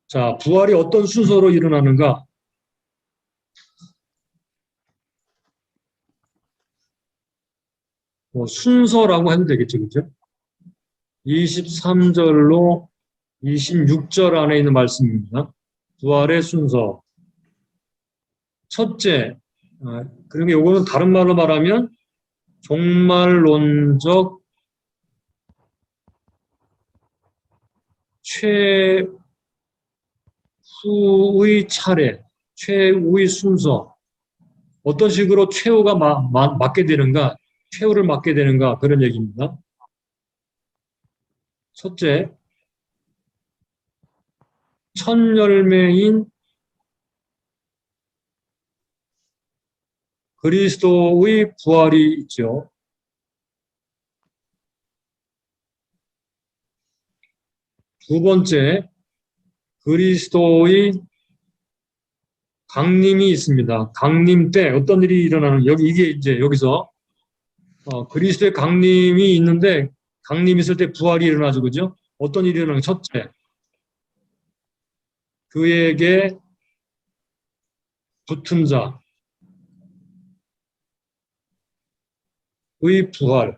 자, 부활이 어떤 순서로 일어나는가? 순서라고 해도 되겠죠, 그죠? 23절로 26절 안에 있는 말씀입니다. 부활의 순서. 첫째, 그러면 요거는 다른 말로 말하면 종말론적 최후의 차례, 최후의 순서. 어떤 식으로 최후가 맞게 되는가, 최후를 맞게 되는가, 그런 얘기입니다. 첫째, 첫 열매인 그리스도의 부활이 있죠. 두 번째, 그리스도의 강림이 있습니다. 강림 때 어떤 일이 일어나는, 이게 이제 여기서, 그리스도의 강림이 있는데, 강림이 있을 때 부활이 일어나죠. 그죠? 어떤 일이 일어나는, 첫째, 그에게 붙은 자의 부활.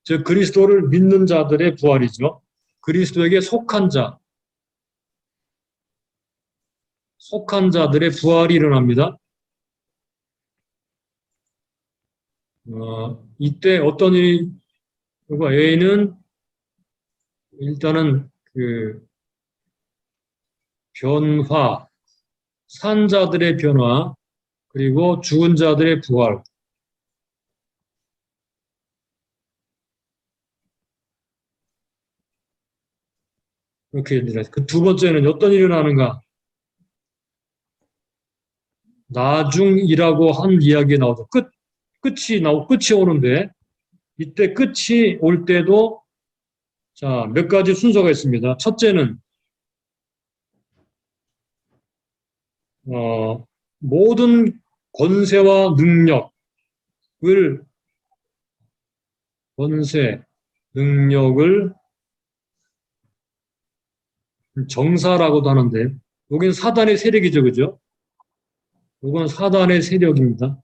즉, 그리스도를 믿는 자들의 부활이죠. 그리스도에게 속한 자들의 부활이 일어납니다. 이때 어떤 일이, A는 일단은 변화, 산 자들의 변화, 그리고 죽은 자들의 부활. 이렇게 됩니다. 그 두 번째는 어떤 일이 일어나는가? 나중이라고 한 이야기가 나오죠. 끝이 오는데, 이때 끝이 올 때도, 자, 몇 가지 순서가 있습니다. 첫째는, 모든 권세와 능력을 정사라고도 하는데, 여기는 사단의 세력이죠, 그죠? 이건 사단의 세력입니다.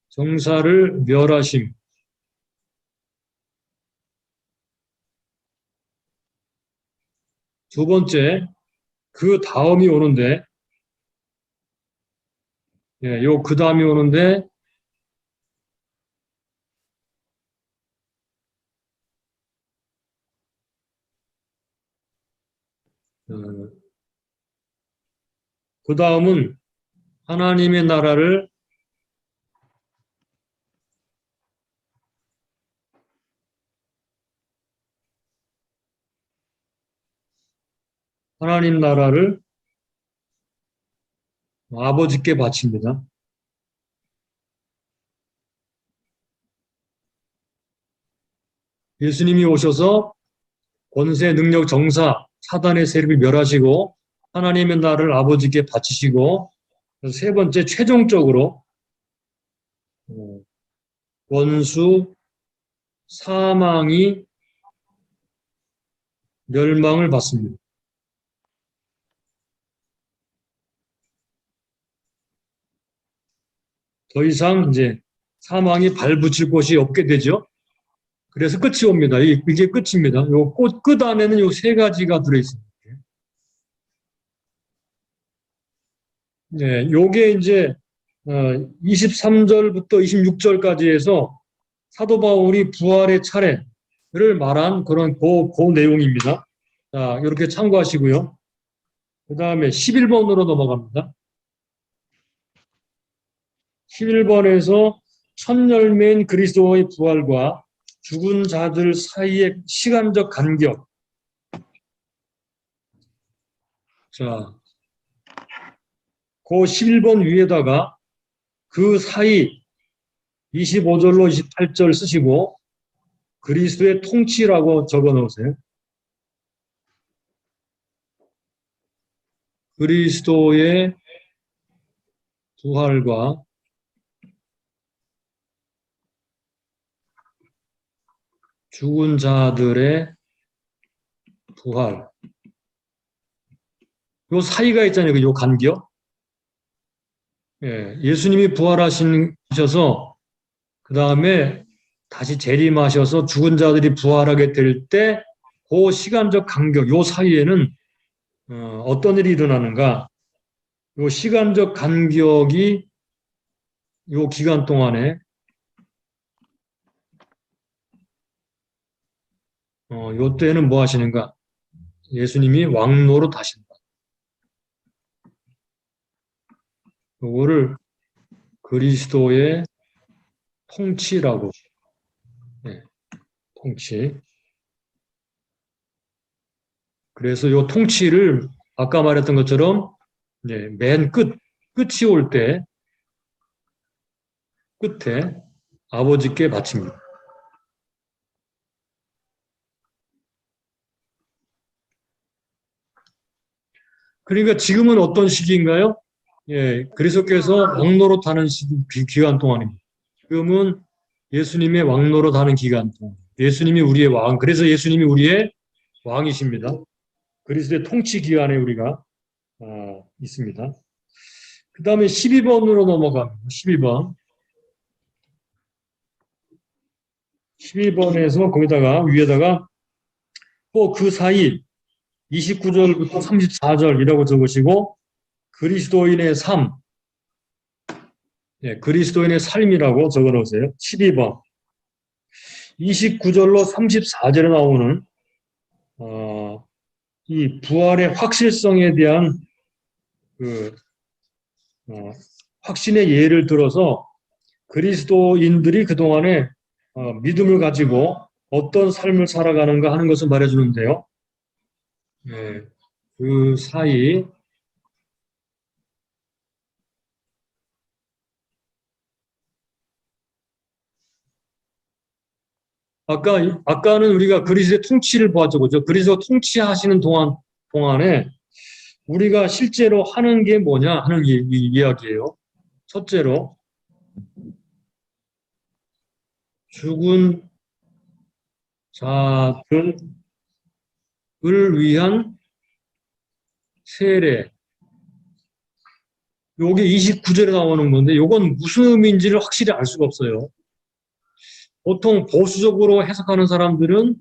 정사를 멸하심. 두 번째, 그 다음이 오는데, 예, 요 그 다음이 오는데, 그 다음은 하나님의 나라를 하나님 나라를 아버지께 바칩니다. 예수님이 오셔서 권세, 능력, 정사, 사단의 세력을 멸하시고 하나님의 나라를 아버지께 바치시고 세 번째 최종적으로 원수, 사망이 멸망을 받습니다. 더 이상 이제 사망이 발붙일 곳이 없게 되죠. 그래서 끝이 옵니다. 이게 끝입니다. 요 꽃 끝 안에는 요 세 가지가 들어있습니다. 네, 요게 이제 23절부터 26절까지 해서 사도 바울이 부활의 차례를 말한 그런 그 내용입니다. 자, 이렇게 참고하시고요. 그 다음에 11번으로 넘어갑니다. 11번에서 첫 열매인 그리스도의 부활과 죽은 자들 사이의 시간적 간격. 자, 그 11번 위에다가 그 사이 25절로 28절 쓰시고 그리스도의 통치라고 적어 놓으세요. 그리스도의 부활과 죽은 자들의 부활. 요 사이가 있잖아요. 요 간격. 예, 예수님이 부활하셔서 그 다음에 다시 재림하셔서 죽은 자들이 부활하게 될 때 그 시간적 간격, 요 사이에는 어떤 일이 일어나는가? 요 시간적 간격이 요 기간 동안에 요 때는 뭐 하시는가? 예수님이 왕노로 타신다. 요거를 그리스도의 통치라고. 네, 통치. 그래서 요 통치를 아까 말했던 것처럼 이제 맨 끝이 올 때 끝에 아버지께 바칩니다. 그러니까 지금은 어떤 시기인가요? 예, 그리스도께서 왕노릇하는 기간 동안입니다. 지금은 예수님의 왕노릇하는 기간 동안. 예수님이 우리의 왕. 그래서 예수님이 우리의 왕이십니다. 그리스도의 통치 기간에 우리가 있습니다. 그 다음에 12번으로 넘어갑니다. 12번. 12번에서 거기다가 위에다가 또 그 사이 29절부터 34절이라고 적으시고 그리스도인의 삶, 예, 그리스도인의 삶이라고 적어 놓으세요. 12번. 29절로 34절에 나오는 이 부활의 확실성에 대한 그 확신의 예를 들어서 그리스도인들이 그동안에 믿음을 가지고 어떤 삶을 살아가는가 하는 것을 말해주는데요. 네, 그 사이 아까는 우리가 그리스도의 통치를 보았죠, 그죠? 그리스도 통치하시는 동안에 우리가 실제로 하는 게 뭐냐 하는 이야기예요. 첫째로 죽은 자들을 위한 세례. 요게 29절에 나오는 건데 요건 무슨 의미인지를 확실히 알 수가 없어요. 보통 보수적으로 해석하는 사람들은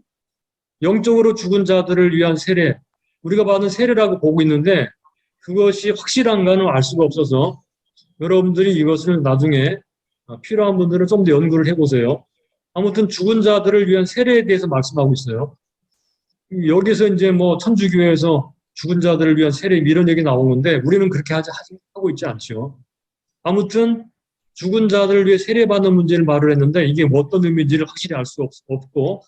영적으로 죽은 자들을 위한 세례, 우리가 받은 세례라고 보고 있는데 그것이 확실한가는 알 수가 없어서 여러분들이 이것을 나중에 필요한 분들은 좀 더 연구를 해보세요. 아무튼 죽은 자들을 위한 세례에 대해서 말씀하고 있어요. 여기서 이제 뭐 천주교에서 죽은 자들을 위한 세례 이런 얘기 나오는데 우리는 그렇게 하고 있지 않죠. 아무튼 죽은 자들을 위해 세례받는 문제를 말을 했는데 이게 어떤 의미인지를 확실히 알 수 없고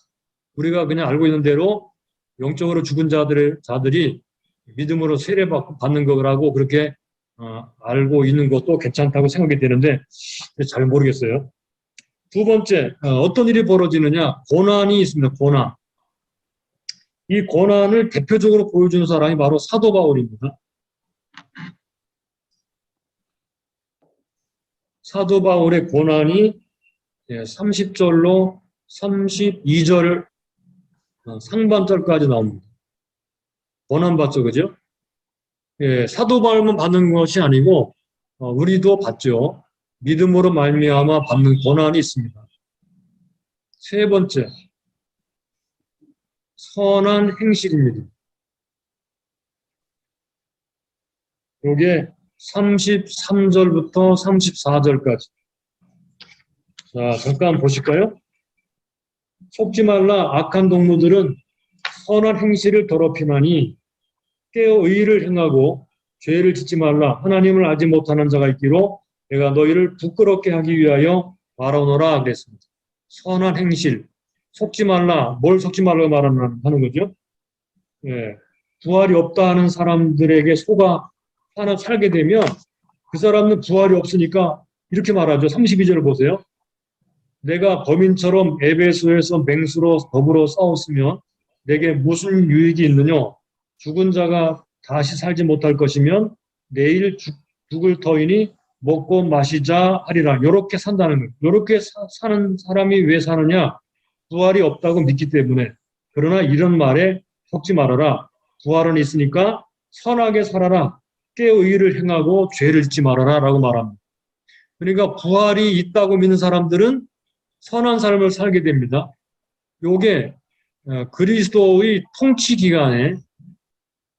우리가 그냥 알고 있는 대로 영적으로 죽은 자들이 믿음으로 세례받는 거라고 그렇게 알고 있는 것도 괜찮다고 생각이 되는데 잘 모르겠어요. 두 번째, 어떤 일이 벌어지느냐? 고난이 있습니다. 고난. 이 고난을 대표적으로 보여주는 사람이 바로 사도 바울입니다. 사도 바울의 고난이 30절로 32절 상반절까지 나옵니다. 고난받죠, 그죠? 예, 사도 바울만 받는 것이 아니고 우리도 받죠. 믿음으로 말미암아 받는 고난이 있습니다. 세 번째, 선한 행실입니다. 이게 33절부터 34절까지. 자, 잠깐 보실까요? 속지 말라 악한 동무들은 선한 행실을 더럽히나니 깨어 의를 행하고 죄를 짓지 말라. 하나님을 알지 못하는 자가 있기로 내가 너희를 부끄럽게 하기 위하여 말하노라 그랬습니다. 선한 행실, 속지 말라. 뭘 속지 말라고 말하는 거죠? 예, 부활이 없다 하는 사람들에게 속아 하나 살게 되면 그 사람은 부활이 없으니까 이렇게 말하죠. 32절을 보세요. 내가 범인처럼 에베소에서 맹수로 더불어 싸웠으면 내게 무슨 유익이 있느냐? 죽은 자가 다시 살지 못할 것이면 내일 죽을 터이니 먹고 마시자 하리라. 이렇게 산다는 거예요. 이렇게 사는 사람이 왜 사느냐? 부활이 없다고 믿기 때문에. 그러나 이런 말에 속지 말아라. 부활은 있으니까 선하게 살아라. 깨어 의를 행하고 죄를 짓지 말아라 라고 말합니다. 그러니까 부활이 있다고 믿는 사람들은 선한 삶을 살게 됩니다. 요게 그리스도의 통치 기간에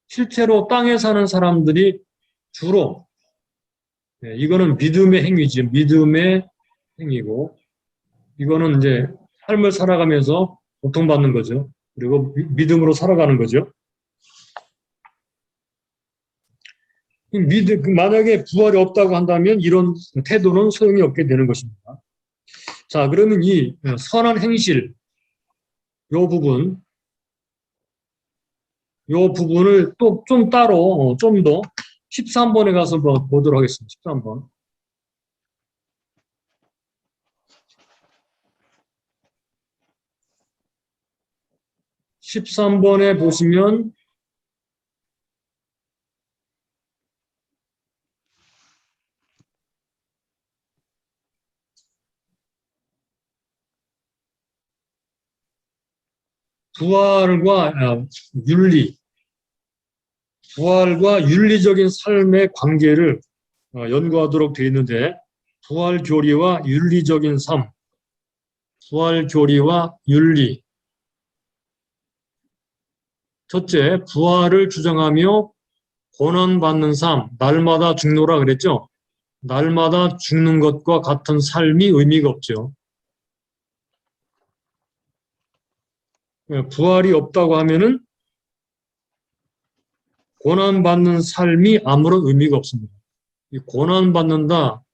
실제로 땅에 사는 사람들이 주로 이거는 믿음의 행위지, 믿음의 행위고 이거는 이제 삶을 살아가면서 고통받는 거죠. 그리고 믿음으로 살아가는 거죠. 만약에 부활이 없다고 한다면 이런 태도는 소용이 없게 되는 것입니다. 자, 그러면 이 선한 행실, 요 부분을 또 좀 따로, 좀 더 13번에 가서 보도록 하겠습니다. 13번. 13번에 보시면 부활과 윤리적인 삶의 관계를 연구하도록 되어 있는데 부활 교리와 윤리적인 삶, 부활 교리와 윤리. 첫째, 부활을 주장하며 고난받는 삶, 날마다 죽노라 그랬죠? 날마다 죽는 것과 같은 삶이 의미가 없죠. 부활이 없다고 하면은 고난받는 삶이 아무런 의미가 없습니다. 이 고난받는다,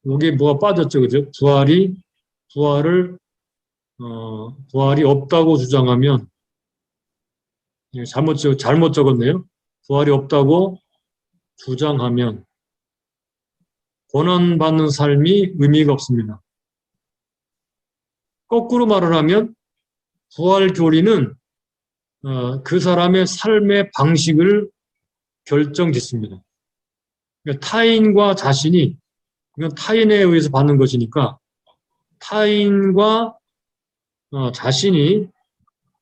여기 뭐가 빠졌죠, 그죠? 부활이 없다고 주장하면, 잘못 적었네요. 부활이 없다고 주장하면, 고난받는 삶이 의미가 없습니다. 거꾸로 말을 하면, 부활 교리는 그 사람의 삶의 방식을 결정짓습니다. 그러니까 타인과 자신이, 이건 타인에 의해서 받는 것이니까, 타인과 자신이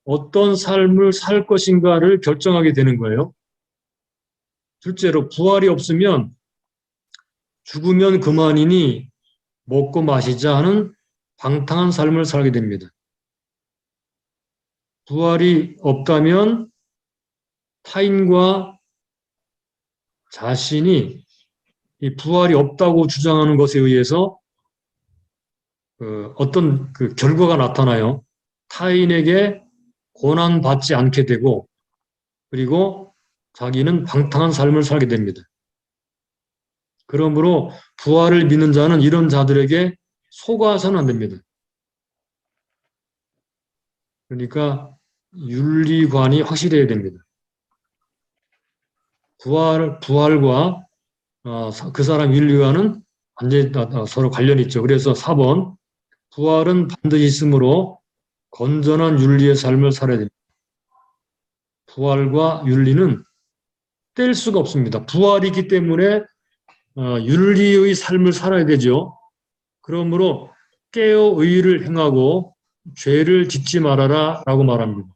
어떤 삶을 살 것인가를 결정하게 되는 거예요. 둘째로 부활이 없으면 죽으면 그만이니 먹고 마시자 하는 방탕한 삶을 살게 됩니다. 부활이 없다면 타인과 자신이 이 부활이 없다고 주장하는 것에 의해서 어떤 그 결과가 나타나요. 타인에게 고난받지 않게 되고 그리고 자기는 방탕한 삶을 살게 됩니다. 그러므로 부활을 믿는 자는 이런 자들에게 속아서는 안 됩니다. 그러니까 윤리관이 확실해야 됩니다. 부활과 그 사람 윤리관은 완전히 서로 관련이 있죠. 그래서 4번 부활은 반드시 있으므로 건전한 윤리의 삶을 살아야 됩니다. 부활과 윤리는 뗄 수가 없습니다. 부활이 있기 때문에 윤리의 삶을 살아야 되죠. 그러므로 깨어 의를 행하고 죄를 짓지 말아라 라고 말합니다.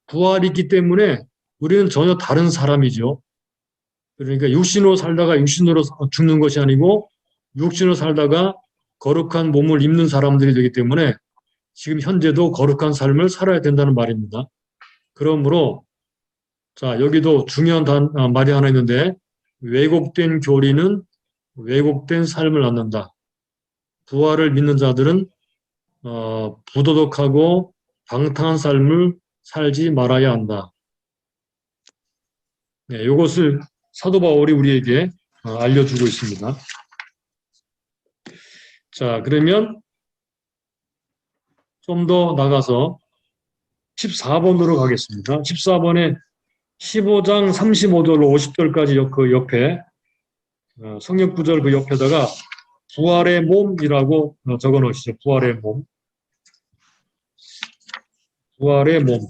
부활이 있기 때문에 우리는 전혀 다른 사람이죠. 그러니까 육신으로 살다가 육신으로 죽는 것이 아니고 육신으로 살다가 거룩한 몸을 입는 사람들이 되기 때문에 지금 현재도 거룩한 삶을 살아야 된다는 말입니다. 그러므로 자 여기도 중요한 말이 하나 있는데 왜곡된 교리는 왜곡된 삶을 낳는다. 부활을 믿는 자들은 부도덕하고 방탕한 삶을 살지 말아야 한다. 네, 이것을 사도 바울이 우리에게 알려주고 있습니다. 자, 그러면 좀 더 나가서 14번으로 가겠습니다. 14번에 15장 35절로 50절까지 그 옆에 성경 구절 그 옆에다가 부활의 몸이라고 적어 놓으시죠. 부활의 몸. 부활의 몸.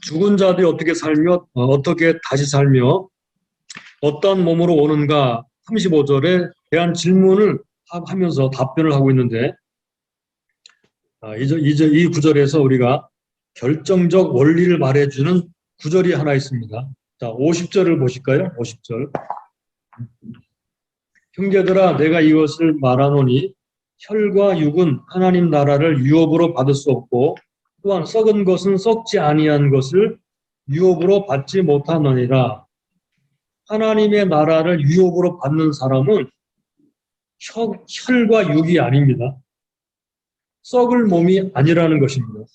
죽은 자들이 어떻게 살며 어떻게 다시 살며 어떤 몸으로 오는가 35절에 대한 질문을 하면서 답변을 하고 있는데 이 구절에서 우리가 결정적 원리를 말해주는 구절이 하나 있습니다. 자, 50절을 보실까요? 50절. 형제들아 내가 이것을 말하노니 혈과 육은 하나님 나라를 유업으로 받을 수 없고 또한 썩은 것은 썩지 아니한 것을 유업으로 받지 못하느니라. 하나님의 나라를 유업으로 받는 사람은 혈과 육이 아닙니다. 썩을 몸이 아니라는 것입니다.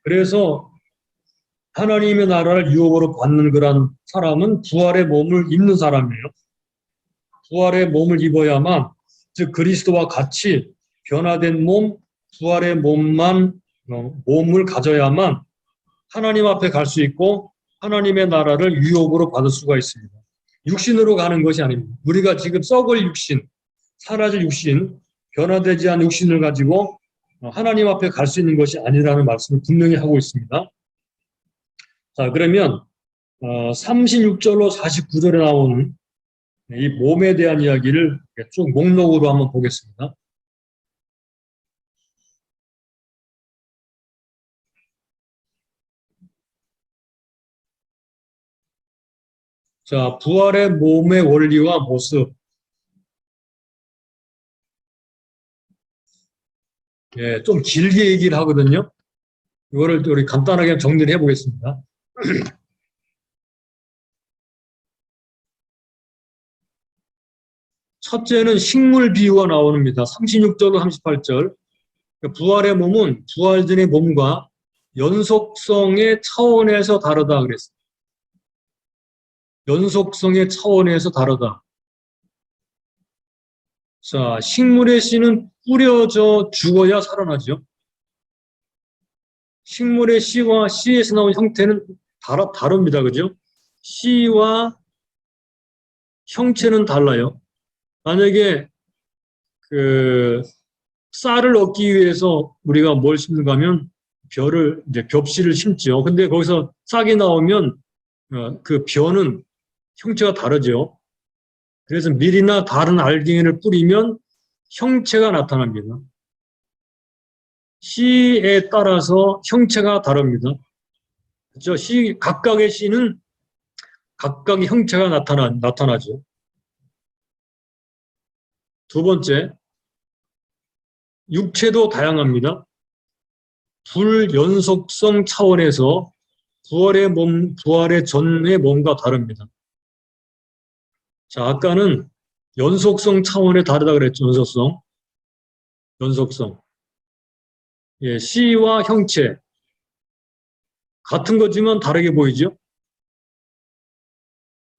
그래서 하나님의 나라를 유업으로 받는 그런 사람은 부활의 몸을 입는 사람이에요. 부활의 몸을 입어야만 즉 그리스도와 같이 변화된 몸, 부활의 몸을 가져야만 하나님 앞에 갈 수 있고 하나님의 나라를 유업으로 받을 수가 있습니다. 육신으로 가는 것이 아닙니다. 우리가 지금 썩을 육신, 사라질 육신, 변화되지 않은 육신을 가지고 하나님 앞에 갈 수 있는 것이 아니라는 말씀을 분명히 하고 있습니다. 자, 그러면 36절로 49절에 나오는 이 몸에 대한 이야기를 쭉 목록으로 한번 보겠습니다. 자, 부활의 몸의 원리와 모습. 예, 좀 길게 얘기를 하거든요. 이거를 우리 간단하게 정리를 해보겠습니다. 첫째는 식물 비유가 나옵니다. 36절로 38절. 부활의 몸은 부활전의 몸과 연속성의 차원에서 다르다 그랬어요. 연속성의 차원에서 다르다. 자, 식물의 씨는 뿌려져 죽어야 살아나죠. 식물의 씨와 씨에서 나온 형태는 다릅니다. 그죠? 씨와 형체는 달라요. 만약에 쌀을 얻기 위해서 우리가 뭘 심는가 하면 벽씨를 심죠. 근데 거기서 싹이 나오면 그 벼는 형체가 다르죠. 그래서 밀이나 다른 알갱이를 뿌리면 형체가 나타납니다. 씨에 따라서 형체가 다릅니다. 그렇죠? 각각의 씨는 각각의 형체가 나타나죠. 두 번째, 육체도 다양합니다. 불연속성 차원에서 부활의 전의 몸과 다릅니다. 자, 아까는 연속성 차원에 다르다 그랬죠. 연속성. 예, C와 형체. 같은 거지만 다르게 보이죠?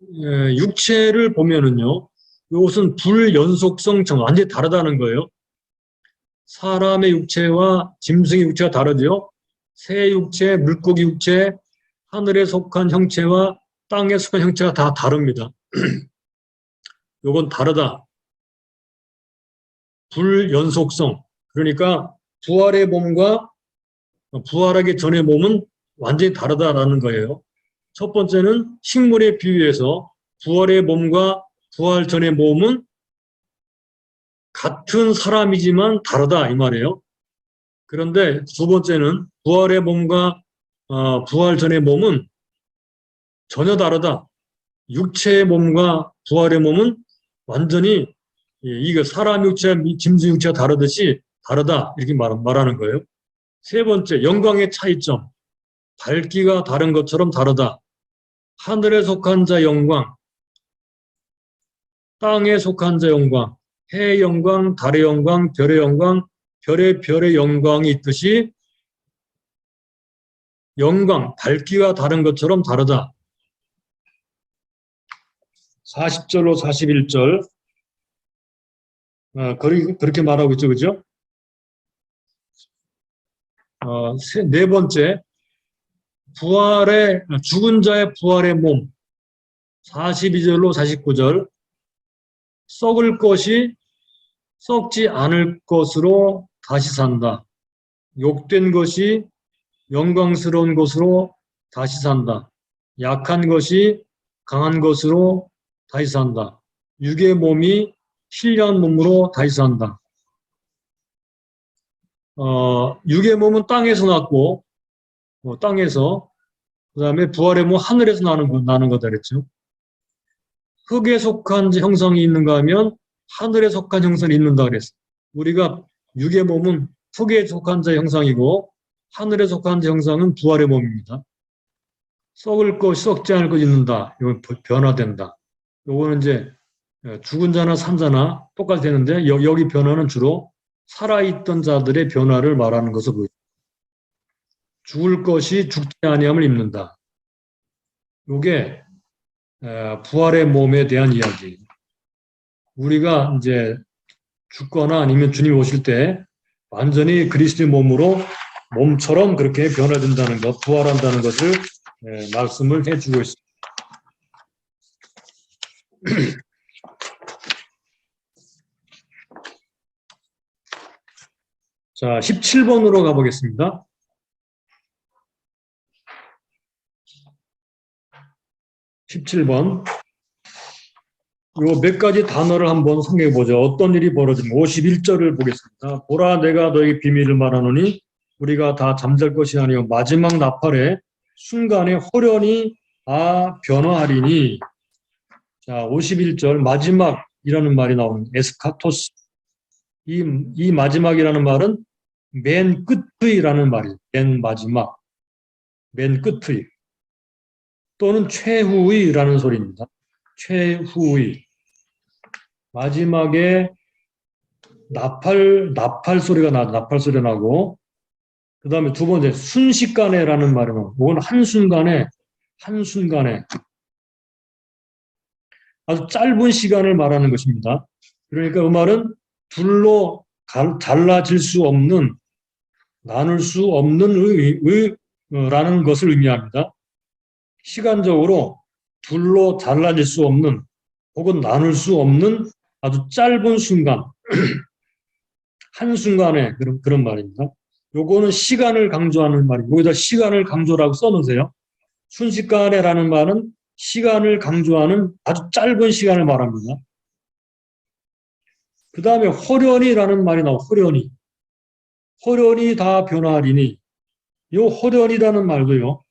예, 육체를 보면은요, 이것은 불연속성 차원, 완전히 다르다는 거예요. 사람의 육체와 짐승의 육체가 다르죠. 새 육체, 물고기 육체, 하늘에 속한 형체와 땅에 속한 형체가 다 다릅니다. 요건 다르다. 불연속성. 그러니까 부활의 몸과 부활하기 전의 몸은 완전히 다르다라는 거예요. 첫 번째는 식물에 비유해서 부활의 몸과 부활 전의 몸은 같은 사람이지만 다르다 이 말이에요. 그런데 두 번째는 부활의 몸과 부활 전의 몸은 전혀 다르다. 육체의 몸과 부활의 몸은 완전히 이거 사람 육체와 짐승 육체가 다르듯이 다르다 이렇게 말하는 거예요. 세 번째, 영광의 차이점. 밝기가 다른 것처럼 다르다. 하늘에 속한 자 영광, 땅에 속한 자 영광, 해의 영광, 달의 영광, 별의 영광, 별의 영광이 있듯이 영광, 밝기가 다른 것처럼 다르다. 40절로 41절 그렇게 말하고 있죠. 그죠? 네 번째, 죽은 자의 부활의 몸 42절로 49절 썩을 것이 썩지 않을 것으로 다시 산다. 욕된 것이 영광스러운 것으로 다시 산다. 약한 것이 강한 것으로 다시 산다. 육의 몸이 신령한 몸으로 다시 산다. 육의 몸은 땅에서 났고 땅에서 그 다음에 부활의 몸은 하늘에서 나는 거다 그랬죠. 흙에 속한 형성이 있는가 하면 하늘에 속한 형성이 있는다 그랬어. 우리가 육의 몸은 흙에 속한 자 형상이고 하늘에 속한 자 형상은 부활의 몸입니다. 썩을 것, 썩지 않을 것 있는다. 이건 변화된다. 요거는 이제 죽은 자나 산 자나 똑같이 되는데 여기 변화는 주로 살아있던 자들의 변화를 말하는 것을 보여요. 죽을 것이 죽지 아니함을 입는다. 요게 부활의 몸에 대한 이야기. 우리가 이제 죽거나 아니면 주님이 오실 때 완전히 그리스도의 몸처럼 그렇게 변화된다는 것, 부활한다는 것을 말씀을 해주고 있습니다. 자, 17번으로 가보겠습니다. 17번. 요 몇 가지 단어를 한번 생각해 보죠. 어떤 일이 벌어지면 51절을 보겠습니다. 보라 내가 너에게 비밀을 말하노니 우리가 다 잠잘 것이 아니요 마지막 나팔에 순간에 호련히 변화하리니. 자, 51절 마지막이라는 말이 나오는 에스카토스. 이 마지막이라는 말은 맨 끝의라는 말이에요. 맨 마지막, 맨 끝의 또는 최후의라는 소리입니다. 최후의. 마지막에 나팔 소리가 나고, 그 다음에 두 번째, 순식간에라는 말은, 그건 한순간에, 아주 짧은 시간을 말하는 것입니다. 그러니까 그 말은 둘로 잘라질 수 없는, 나눌 수 없는 라는 것을 의미합니다. 시간적으로 둘로 잘라질 수 없는, 혹은 나눌 수 없는 아주 짧은 순간, 한순간에 그런 말입니다. 요거는 시간을 강조하는 말이고, 여기다 시간을 강조라고 써놓으세요. 순식간에라는 말은 시간을 강조하는 아주 짧은 시간을 말합니다. 그 다음에 호련이라는 말이 나와요. 호련이 다 변화하리니. 요 호련이라는 말도요.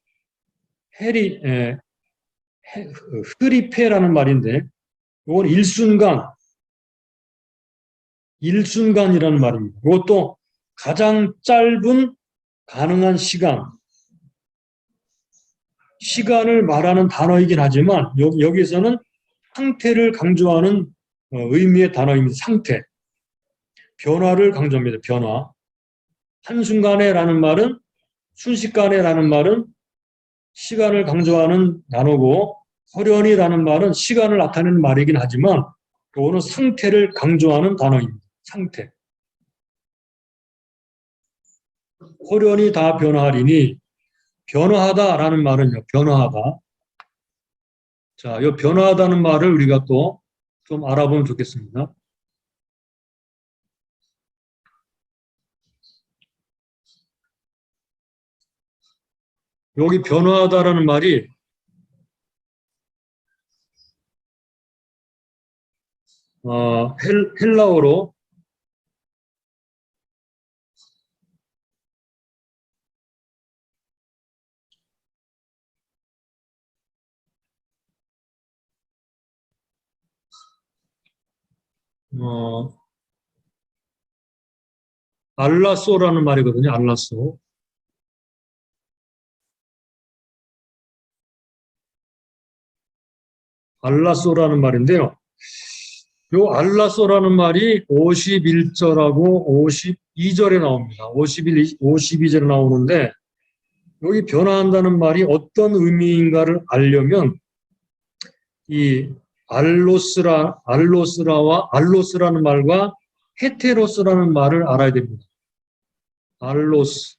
흐리페라는 말인데, 이건 일순간이라는 말입니다. 이것도 가장 짧은 가능한 시간을 말하는 단어이긴 하지만 여기서는 상태를 강조하는 의미의 단어입니다. 상태. 변화를 강조합니다. 변화. 한순간에라는 말은 순식간에라는 말은 시간을 강조하는 단어고 호련이라는 말은 시간을 나타내는 말이긴 하지만 이거는 상태를 강조하는 단어입니다. 상태. 호련이 다 변화하리니 변화하다라는 말은요. 변화하다. 자, 이 변화하다는 말을 우리가 또 좀 알아보면 좋겠습니다. 여기 변화하다라는 말이 헬라어로 알라소라는 말이거든요. 알라소. 알라소라는 말인데요. 요 알라소라는 말이 51절하고 52절에 나옵니다. 52절에 나오는데 여기 변화한다는 말이 어떤 의미인가를 알려면 이 알로스라는 말과 헤테로스라는 말을 알아야 됩니다. 알로스.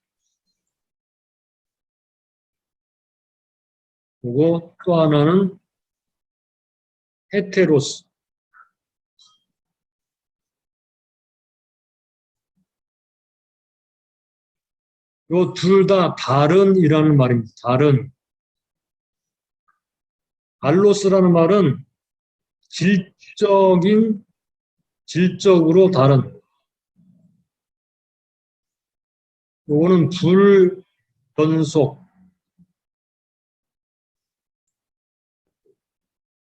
그리고 또 하나는 헤테로스. 요 둘 다 다른이라는 말입니다. 다른. 알로스라는 말은 질적으로 다른. 요거는 불연속.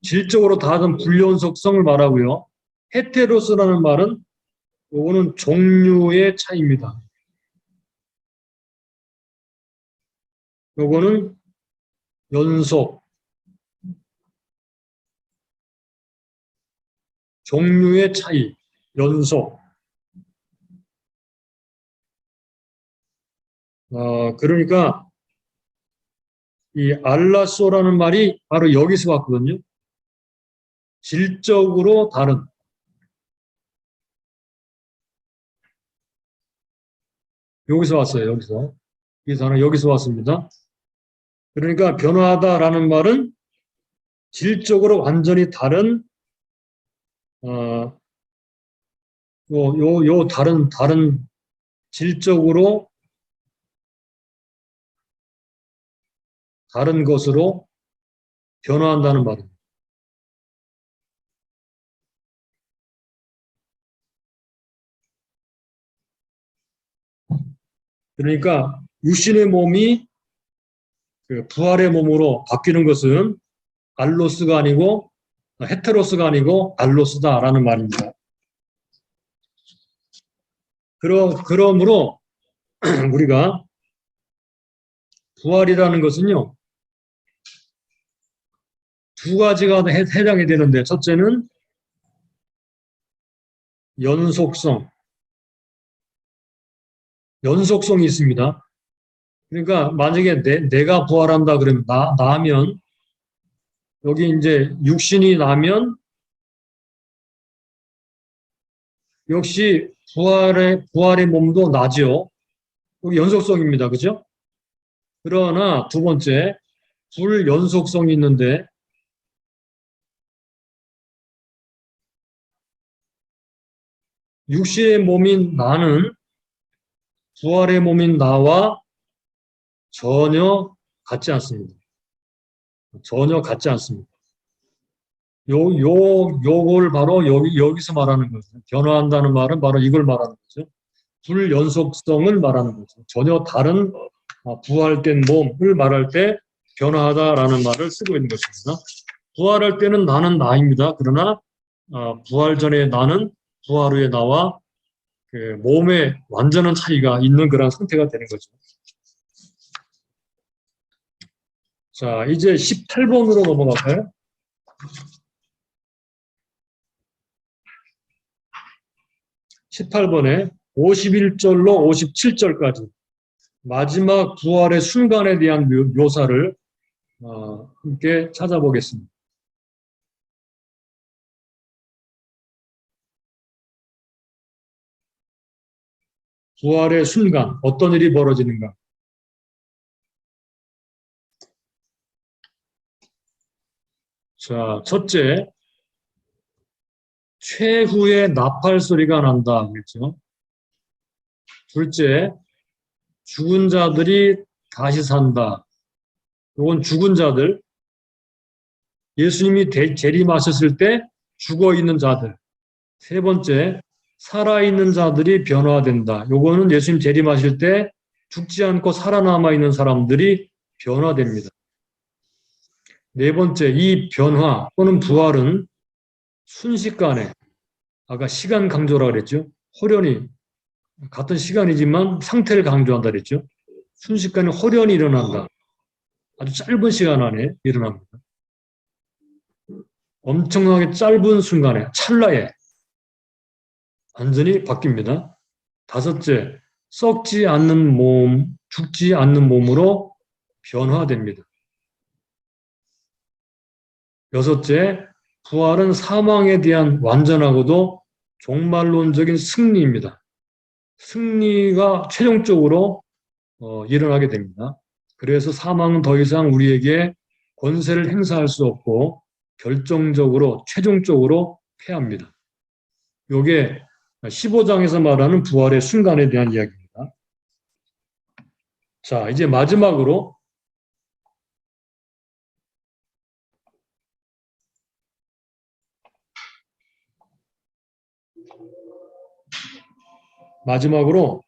질적으로 다른 불연속성을 말하고요. 헤테로스라는 말은 요거는 종류의 차이입니다. 요거는 연속. 종류의 차이. 연속. 그러니까 이 알라소라는 말이 바로 여기서 왔거든요. 질적으로 다른. 여기서 왔어요. 여기서. 이 단어 여기서 왔습니다. 그러니까 변화하다라는 말은 질적으로 완전히 다른 다른 질적으로 다른 것으로 변화한다는 말입니다. 그러니까 육신의 몸이 그 부활의 몸으로 바뀌는 것은 알로스가 아니고 헤테로스가 아니고 알로스다라는 말입니다. 그러므로 우리가 부활이라는 것은요. 두 가지가 해당이 되는데 첫째는 연속성이 있습니다. 그러니까 만약에 내가 부활한다 그러면 나면 여기 이제 육신이 나면 역시 부활의 몸도 나죠. 여기 연속성입니다. 그죠? 그러나 두 번째 불연속성이 있는데 육신의 몸인 나는 부활의 몸인 나와 전혀 같지 않습니다. 전혀 같지 않습니다. 요걸 바로 여기서 말하는 거죠. 변화한다는 말은 바로 이걸 말하는 거죠. 불연속성을 말하는 거죠. 전혀 다른 부활된 몸을 말할 때 변화하다라는 말을 쓰고 있는 것입니다. 부활할 때는 나는 나입니다. 그러나 부활 전에 나는 부활 후에 나와 그 몸에 완전한 차이가 있는 그런 상태가 되는 거죠. 자, 이제 18번으로 넘어갈까요? 18번에 51절로 57절까지 마지막 부활의 순간에 대한 묘사를 함께 찾아보겠습니다. 부활의 순간, 어떤 일이 벌어지는가? 자, 첫째, 최후의 나팔 소리가 난다. 그랬죠? 둘째, 죽은 자들이 다시 산다. 이건 죽은 자들, 예수님이 재림하셨을 때 죽어있는 자들. 세 번째, 살아있는 자들이 변화된다. 요거는 예수님 재림하실 때 죽지 않고 살아남아 있는 사람들이 변화됩니다. 네 번째, 이 변화 또는 부활은 순식간에, 아까 시간 강조라 그랬죠. 호련히, 같은 시간이지만 상태를 강조한다 그랬죠. 순식간에 호련히 일어난다. 아주 짧은 시간 안에 일어납니다. 엄청나게 짧은 순간에, 찰나에 완전히 바뀝니다. 다섯째, 썩지 않는 몸, 죽지 않는 몸으로 변화됩니다. 여섯째, 부활은 사망에 대한 완전하고도 종말론적인 승리입니다. 승리가 최종적으로 일어나게 됩니다. 그래서 사망은 더 이상 우리에게 권세를 행사할 수 없고 결정적으로, 최종적으로 패합니다. 이게 15장에서 말하는 부활의 순간에 대한 이야기입니다. 자, 이제 마지막으로 마지막으로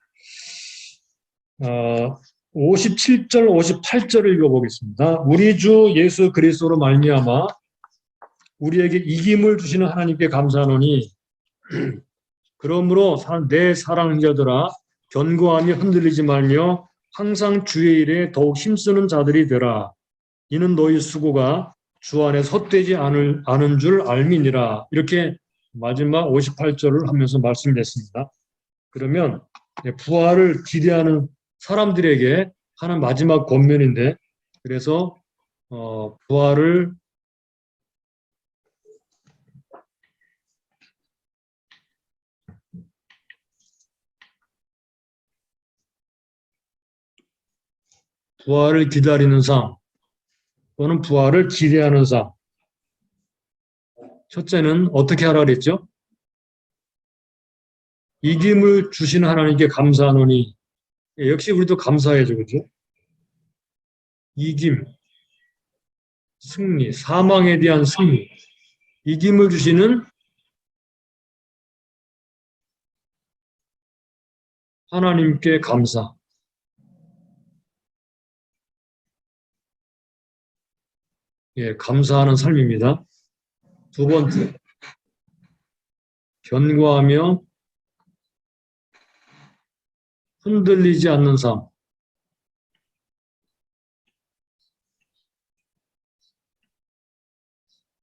57절, 58절을 읽어보겠습니다. 우리 주 예수 그리스도로 말미암아 우리에게 이김을 주시는 하나님께 감사하노니 그러므로 내 사랑자들아 견고하며 흔들리지 말며 항상 주의 일에 더욱 힘쓰는 자들이 되라. 이는 너희 수고가 주 안에 헛되지 않은 줄 알미니라. 이렇게 마지막 58절을 하면서 말씀드렸습니다. 그러면 부활을 기대하는 사람들에게 하는 마지막 권면인데, 그래서 부활을 기다리는 삶 또는 부활을 기대하는 삶. 첫째는 어떻게 하라 그랬죠? 이김을 주시는 하나님께 감사하노니. 역시 우리도 감사해야죠, 그죠? 이김, 승리, 사망에 대한 승리, 이김을 주시는 하나님께 감사. 예, 감사하는 삶입니다. 두 번째, 견고하며 흔들리지 않는 삶.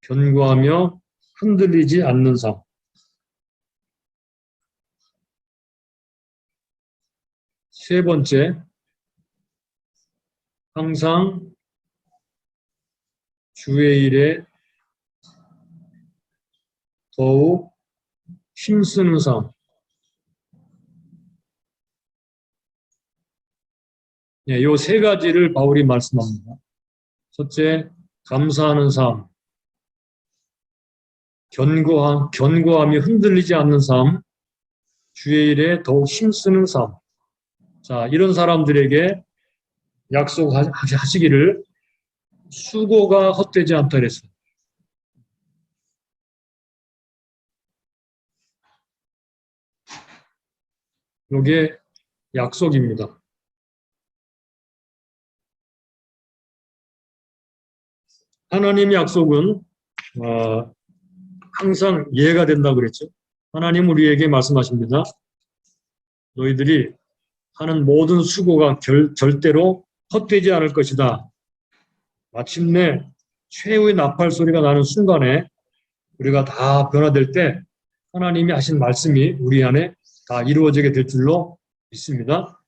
견고하며 흔들리지 않는 삶. 세 번째, 항상 주의 일에 더욱 힘쓰는 삶. 네, 요 세 가지를 바울이 말씀합니다. 첫째, 감사하는 삶. 견고함이 흔들리지 않는 삶. 주의 일에 더욱 힘쓰는 삶. 자, 이런 사람들에게 약속하시기를 수고가 헛되지 않다 그랬어요. 이게 약속입니다. 하나님의 약속은 항상 이해가 된다고 그랬죠. 하나님 우리에게 말씀하십니다. 너희들이 하는 모든 수고가 절대로 헛되지 않을 것이다. 마침내 최후의 나팔 소리가 나는 순간에 우리가 다 변화될 때 하나님이 하신 말씀이 우리 안에 다 이루어지게 될 줄로 믿습니다.